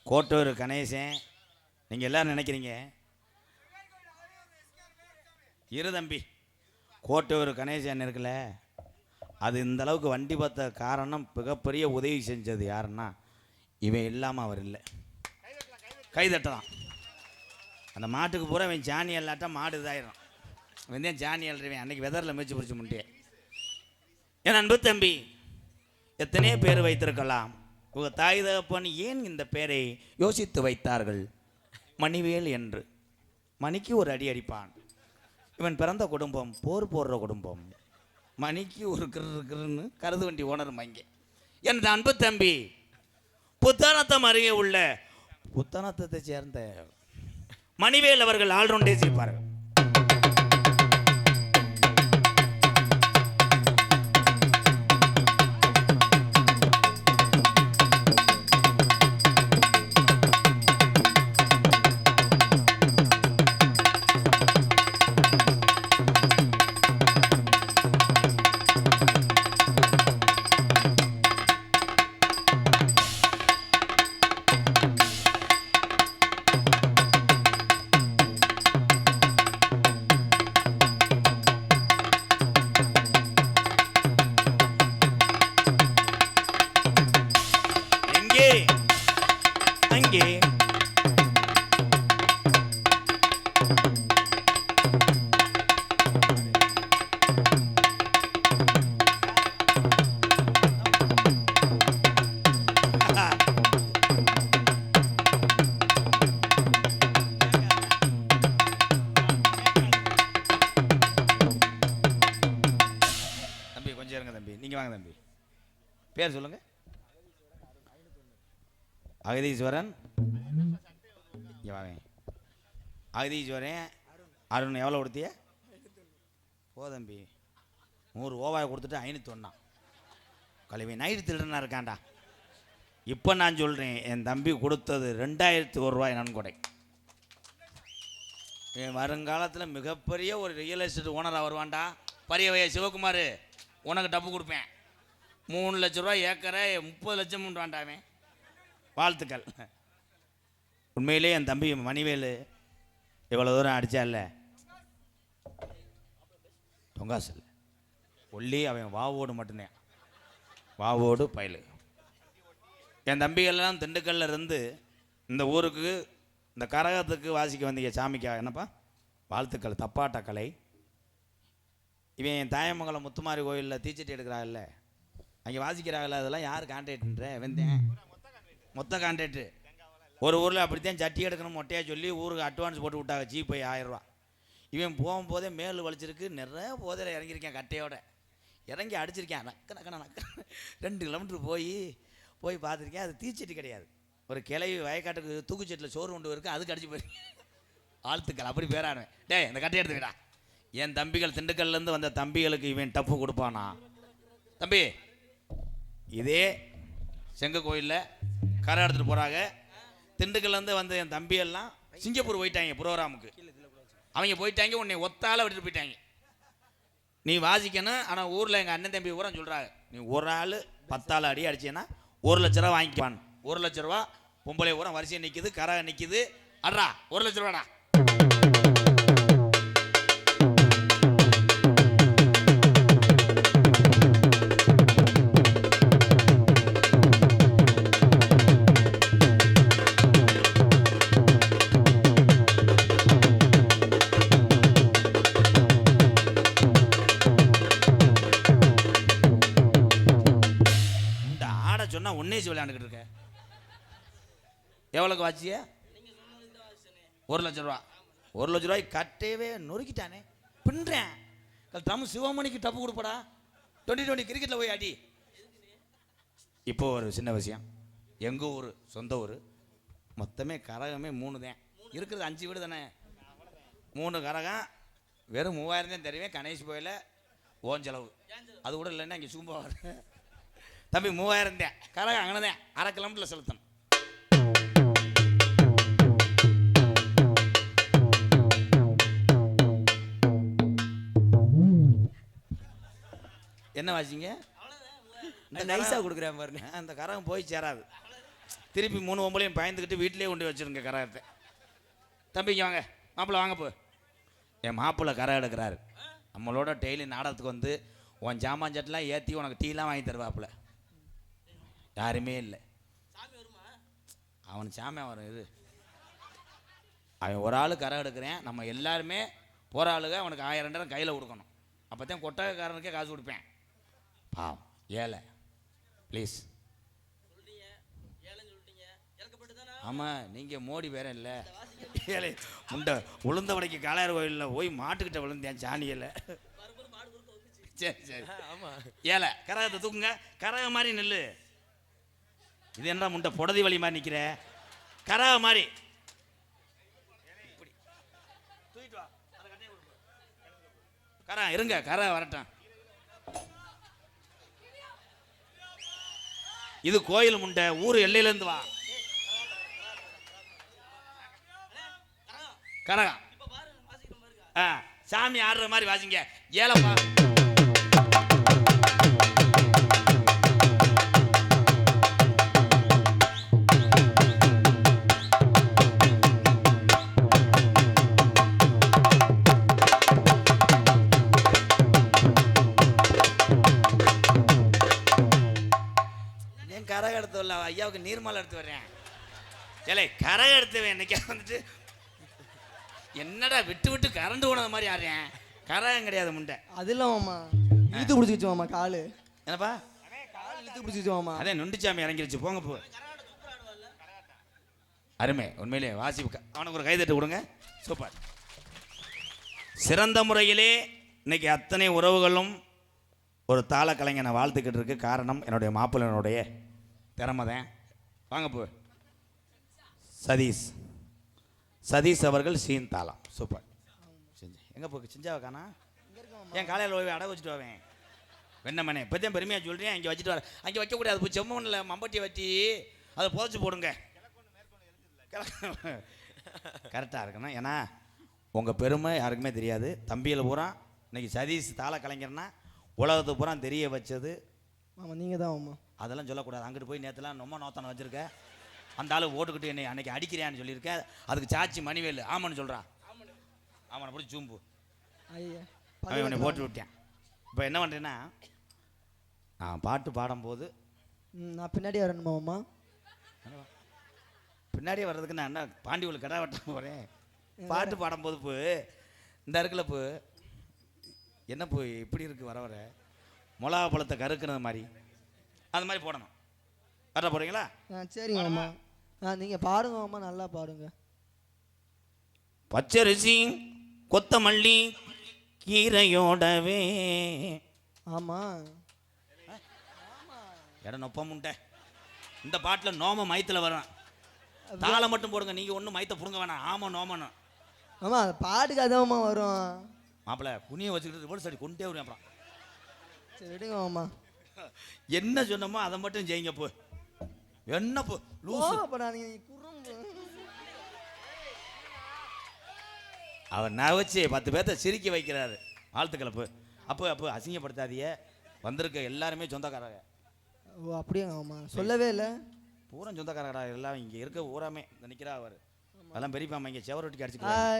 கோட்டையூர் கணேசன் நீங்கள் எல்லோரும் நினைக்கிறீங்க இரு தம்பி, கோட்டையூர் கணேசன் இருக்குல்ல, அது இந்த அளவுக்கு வண்டி பார்த்த காரணம் மிகப்பெரிய உதவி செஞ்சது யாருன்னா இவன் இல்லாமல் அவர் இல்லை. கைதட்டலாம். அந்த மாட்டுக்கு பூரா இவன் ஜானி அல்லாட்டா மாடு இதாயிடும். இவன் தான் ஜானி அல்றவன். அன்னைக்கு வெதரில் மேய்ச்சி பிடிச்சி முட்டியே. என் அன்பு தம்பி, எத்தனையோ பேர் வைத்திருக்கலாம். உங்கள் தாய் தகப்பன் ஏன் இந்த பேரை யோசித்து வைத்தார்கள்? மணிவேல் என்று. மணிக்கு ஒரு அடி அடிப்பான். இவன் பிறந்த குடும்பம் போர் போடுற குடும்பம். மணிக்கு ஒரு கிருன்னு கருது வண்டி ஓனர் மங்கி. எனது அன்பு தம்பி, புத்தனத்தம் அருகே உள்ள புத்தனத்தை சேர்ந்த மணிவேல் அவர்கள் ஆல்ரவுண்டே செய்வார்கள். அங்கே தம்பி கொஞ்சம் இருங்க தம்பி, நீங்க வாங்க தம்பி. பேர் சொல்லுங்க. அகதீஸ்வரன். இங்கே வாங்க. அகதீஸ்வரன் அருண் எவ்வளோ கொடுத்திய? தம்பி 100 ஓவாயை கொடுத்துட்டு 501 கழுவி நைட்டு திருடனா இருக்காண்டா. இப்போ நான் சொல்கிறேன், என் தம்பி கொடுத்தது 2001 ரூபாய் நன்கொடை. என் வருங்காலத்தில் மிகப்பெரிய ஒரு ரியல் எஸ்டேட் ஓனராக வருவான்டா. பரியவைய சிவகுமார், உனக்கு டப்பு கொடுப்பேன். 3 லட்ச ரூபா ஏக்கரை 30 லட்சம் வாண்டாவேன். வாழ்த்துக்கள். உண்மையிலே என் தம்பி மணிவேலு இவ்வளோ தூரம் அடித்தால தொங்காசு இல்லை, ஒல்லி அவன் வாவோடு மட்டும்தான். வாவோடு பயலு. என் தம்பிகள்லாம் திண்டுக்கல்ல இருந்து இந்த ஊருக்கு இந்த கரகத்துக்கு வாசிக்க வந்தீங்க சாமிக்கா. என்னப்பா வாழ்த்துக்கள். தப்பாட்ட கலை. இவன் என் தாயமங்கலம் முத்துமாரி கோயிலில் தீச்சட்டி எடுக்கிறாங்கல்ல, அங்கே வாசிக்கிறாங்கல்ல, அதெல்லாம் யார் கான்ட்ராக்டுன்ற? வெந்தேன் மொத்த கான்ட்ராக்டு. ஒரு ஊரில் அப்படித்தான் சட்டி எடுக்கணும் மொட்டையாக சொல்லி ஊருக்கு அட்வான்ஸ் போட்டு விட்டாங்க. ஜிபே 1000 ரூபா. இவன் போகும்போதே மேல் வலிச்சிருக்கு, நிறைய போதையில் இறங்கியிருக்கேன். கட்டையோட இறங்கி அடிச்சிருக்கேன். நக்க நக்க நக்க 2 கிலோமீட்டர் போய் பார்த்துருக்கேன். அது தீச்சட்டி கிடையாது, ஒரு கிளவி வயக்காட்டுக்கு தூக்குச்சட்டில் சோறு கொண்டு இருக்குது, அதுக்கு அடிச்சு போயிருக்கேன். ஆழ்த்துக்கள். அப்படி பேரானுவேன். டே இந்த கட்டை எடுத்துக்கிடா. என் தம்பிகள் திண்டுக்கல்லேருந்து வந்த தம்பிகளுக்கு இவன் டப்பு கொடுப்பானா? தம்பி, இதே செங்க கோயிலில் கரை எடுத்துகிட்டு போகிறாங்க. திண்டுக்கல்லேருந்து வந்த என் தம்பியெல்லாம் சிங்கப்பூர் போயிட்டாங்க ப்ரோக்ராமுக்கு. அவங்க போயிட்டாங்க, உன்னை ஒத்தால விட்டுட்டு போயிட்டாங்க. நீ வாசிக்கணும். ஆனால் ஊரில் எங்கள் அண்ணன் தம்பி பூரா சொல்கிறாங்க, நீ ஒரு ஆள் 10 ஆள் அடி அடிச்சேன்னா 1 லட்ச ரூபா வாங்கிப்பான். 1 லட்ச ரூபா பொம்பளை பூரா வரிசையை நிற்கிது, கரை நிற்கிது. அட்ரா 1 லட்ச ரூபாடா. சொன்னா ஒன்னேசி விளையாண்டுக்கிட்டு இருக்க. எவ்வளோக்கு வாச்சிய? 1 லட்ச ரூபா. 1 லட்ச ரூபாய் கட்டவே நொறுக்கிட்டானே. பின்றேன் தம் சிவமணிக்கு டப்பு கொடுப்படா. 2020 கிரிக்கெட்டில் போய் அடி. இப்போ ஒரு சின்ன விஷயம். எங்கள் ஊர் சொந்த ஊர். மொத்தமே கரகமே 3 தான் இருக்கிறது. 5 வீடு தானே. 3 கரகம் வெறும் 3000 தான் தருவேன். கணேஷ் போயில ஓஞ்சளவு அது கூட இல்லைன்னா இங்கே சும்மா தம்பி 3000 தான். கரகம் அங்கே தான் 1/2 கிலோமீட்டரில் செலுத்தணும். என்ன வாசிங்க? நைஸா கொடுக்குறேன் பாருங்க. அந்த கரகம் போய் சேராது. திருப்பி 3 ஒம்பளையும் பயந்துக்கிட்டு வீட்டிலே கொண்டு வச்சிருங்க கரகத்தை. தம்பிங்க வாங்க, மாப்பிள்ளை வாங்க போ. என் மாப்பிள்ளை கரகம் எடுக்கிறாரு. நம்மளோட டெய்லி நாடகத்துக்கு வந்து உன் ஜாமான் சட்டெலாம் ஏற்றி உனக்கு டீலாம் வாங்கி தருவாப்புல. யாருமே இல்லை. அவன் சாமியாக வரும். இது அவன் ஒரு ஆள் கரகம் எடுக்கிறேன். நம்ம எல்லாருமே போகிற ஆளுங்க அவனுக்கு 1000-2000 கையில் கொடுக்கணும். அப்போ தான் கொட்டகைக்காரனுக்கே காசு கொடுப்பேன். பாவம் ஏழை ப்ளீஸ். ஆமாம், நீங்கள் மோடி வேற இல்லை. ஏழை முண்டை உளுந்த வடைக்கு காளையார் கோயிலில் போய் மாட்டுக்கிட்ட விழுந்தேன் சாணியில். சரி சரி ஆமாம். ஏழை கரகத்தை தூக்குங்க. கரகம் மாதிரி நெல்லு. இது என்ன முண்டை புடதி வழி மாதிரி நிற்கிற? கரக மாதிரி கரகம் இருங்க. கரகம் வரட்டும். இது கோயில் முண்டை. ஊர் எல்லையிலேருந்து வா. கரகம் சாமி ஆடுற மாதிரி வாசிங்க. ஏலப்பா கரகம் எடுத்து வரல. ஐயாவுக்கு நீர்மாலை எடுத்து வர்றேன். ஏலே கரகம் எடுத்துவேன். இன்னைக்கு வந்துட்டு என்னடா விட்டு விட்டு கரண்ட் போனது மாதிரி ஆடுறேன். கரகம் கிடையாது முண்டை. அது இல்லாமம்மா இழுத்து பிடிச்சிக்கிச்சோம்மா காலு. என்னப்பா கால் இழுத்து பிடிச்சிக்கிச்சோம்மா. அதே நொண்டிச்சாமி இறங்கிருச்சு. போங்க போ. அருமை. உண்மையிலே வாசி. அவனுக்கு ஒரு கைதட்டு கொடுங்க. சூப்பர். சிறந்த முறையிலே இன்னைக்கு அத்தனை உறவுகளும் ஒரு தாள கலைஞனை வாழ்த்துக்கிட்டு இருக்கு. காரணம் என்னுடைய மாப்பிள்ளனுடைய திறமை தான். வாங்க போ. சதீஷ் அவர்கள் சீன் தாளம். சூப்பர். எங்கே போக்கு செஞ்சாவை காணா? ஏன் காலையில் போய் அடை வச்சுட்டு வரேன். வெண்ணமனே இப்போதான் பெருமையாக சொல்கிறேன். அங்கே வச்சுட்டு வரேன். அங்கே வைக்கக்கூடாது. இப்போ செம்மண்ணில் மம்பட்டியை வச்சு அதை புதைச்சி போடுங்க. கரெக்டாக இருக்கணும். ஏன்னா உங்கள் பெருமை யாருக்குமே தெரியாது. தம்பியில் பூரா இன்னைக்கு சதீஷ் தாள கலைஞர்னா உலகத்துக்கு பூரா தெரிய வச்சது ஆமாம் நீங்கள் தான். ஆமாம் அதெல்லாம் சொல்லக்கூடாது. அங்கிட்டு போய் நேற்றுலாம் ரொம்ப நோத்தான வச்சுருக்க. அந்த ஆள் ஓட்டுக்கிட்டு என்னை அன்னைக்கு அடிக்கிறான்னு சொல்லியிருக்கேன். அதுக்கு சாச்சி மணிவேல் ஆமான்னு சொல்கிறான். ஆமாண்ண பிடிச்சி சூம்பு அவன் உன்னை போட்டு விட்டேன். இப்போ என்ன பண்ணுறேன்னா நான் பாட்டு பாடும்போது நான் பின்னாடி வரணுமாம்மா? பின்னாடியே வர்றதுக்கு நான் என்ன பாண்டியூரில் கடை வெட்ட போகிறேன். பாட்டு பாடும்போது போ இந்த இருக்குல்ல போ என்ன போய் இப்படி இருக்குது வர வர மிளகா பழத்தை கருக்குறது மாதிரி அது மாதிரி போடணும். வர போகிறீங்களா? சரிங்க அம்மா. நீங்கள் பாடுங்க அம்மா. நல்லா பாடுங்க. பச்சரிசி கொத்தமல்லி கீரையோடவே. ஆமாம் இடம் நொப்ப முண்டை. இந்த பாட்டில் நோம மயத்தில் வரும். தாளை மட்டும் போடுங்க. நீங்கள் ஒன்றும் மயத்தை பிடுங்க வேணாம். ஆமாம் நோமணும். ஆமாம் அது பாட்டுக்கு அதமா வரும். மாப்பிள்ளை குனியை வச்சுக்கிட்டு ரிவர்ஸ் அடி கொண்டே வரும். அப்புறம் சரி விடுங்க அம்மா. என்ன சொன்னமோ அதை மட்டும் செய்யுங்க. போ என்ன போ லூசு. அவர் நான் வச்சு 10 பேர்த்த சிரிக்க வைக்கிறாரு. வாழ்த்துக்களை போ. அப்போ அசிங்கப்படுத்தாதிய. வந்திருக்க எல்லாருமே சொந்தக்காரங்க. ஓ அப்படியே ஆமா சொல்லவே இல்லை. பூரா சொந்தக்காரங்கடா எல்லாம். இங்கே இருக்க ஊராமே நிற்கிறா அவர். அதெல்லாம் பெரியப்பாமா இங்கே செவரொட்டிக்கு அடிச்சுக்கலாம்.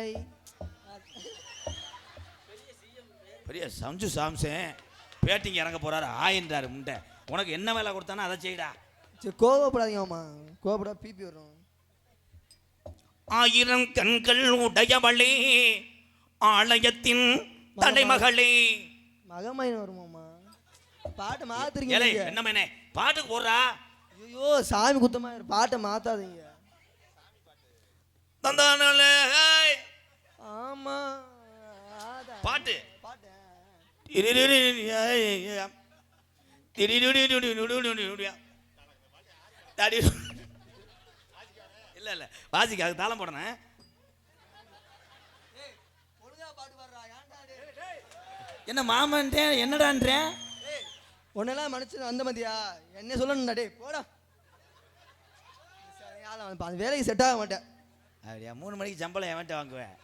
பெரிய சஞ்சு சாம்சன் பேட்டிங்க இறங்க போறாரு. ஆயின்றாரு முண்டை. உனக்கு என்ன வேலை கொடுத்தானோ அதை செய்டா. சரி கோவப்படாதீங்கம்மா. கோவப்படா பிபி வரும். 1000 கண்கள் உடையவளே ஆலயத்தின் தலைமகளே. மகமைன்னு வருமாம்மா. பாட்டை மாத்துறீங்க. என்ன மேனே பாட்டுக்கு போடுறா. ஐயோ சாமி குத்தமா பாட்டை மாத்தாதீங்க. ஆமா பாட்டு இல்ல இல்ல வாசிக்க அதுக்கு தாளம் போடணும். என்ன மாமன்றேன் என்னடான்றேன்? உன்னெல்லாம் மனுஷன் வந்த மதியா என்ன சொல்லணும்டா டேய் போடா. அந்த வேலைக்கு செட் ஆக மாட்டேன். அப்படியா 3 மணிக்கு சம்பளம் எவன்ட்ட வாங்குவேன்?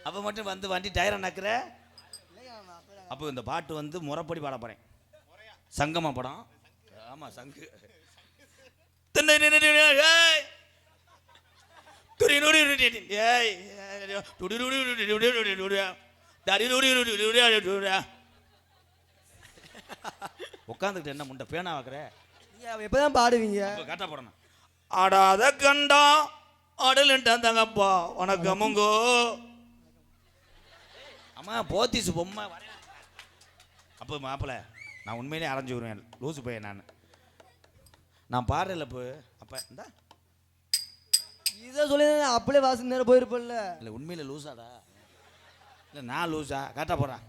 அப்போ மட்டும் வந்து வண்டி டயரை நக்குற. அப்போ இந்த பாட்டு வந்து முறைப்படி பாட போகிறேன். சங்கமா படம். ஆமாம் சங்கு. உட்காந்துக்கிட்டு என்ன முண்டை பேனா வைக்கிற? எப்பதான் பாடுவீங்க? கரெக்டாக போடணும். ஆடாத கண்டா ஆடலுன்ட்டான் தங்கப்பா வணக்கமுங்கோ. அம்மா போத்தீஸ் பொம்மை வர. அப்போ மாப்பிள்ள நான் உண்மையிலே அரைஞ்சி வருவேன். லூசு பையன் நான் பாடுறல இப்போ. அப்போ இந்த இதை சொல்லி அப்படியே வாசல் நேரம் போயிருப்பேன்ல. இல்லை உண்மையில் லூஸாடா? இல்லை நான் லூஸா? கரெக்டாக போகிறேன்.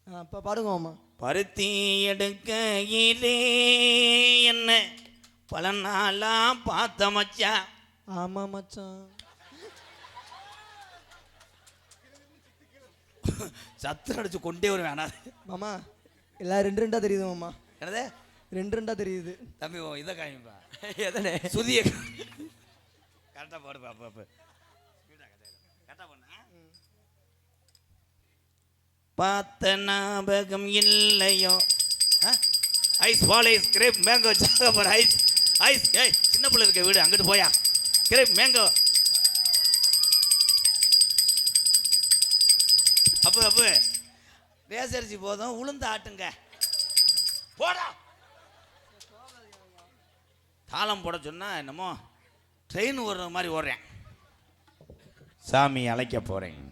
அப்போ பாடுங்க மாமா. பருத்தி எடுக்கையிலே என்ன பல நாளாக பார்த்த மச்சான். ஆமா மச்சான். சத்தம் அடிச்சு கொண்டே வருவேன். ஆனால் மாமா எல்லாம் 2 தெரியுது மாமா. என்னது 2 தெரியுது தம்பி? இதை காமிப்பா. எதனே சுதிய கரெக்டாக போடுப்பா. அப்போ கரெக்டாக பண்ண பார்த்த ஞாபகம் இல்லையோ. ஐஸ் வால் ஐஸ் கிரேப் மேங்கோ சாகப்பர் ஐஸ் ஐஸ். ஏய் சின்ன பிள்ளை இருக்க வீடு அங்கிட்டு போயா. Grape mango. அப்போ அப்போ ரேசரிசி போதும் உளுந்து ஆட்டுங்க போடா. தாளம் போட சொன்னால் என்னமோ ட்ரெயின் ஓடுற மாதிரி ஓடுறேன். சாமி அழைக்க போகிறேன்.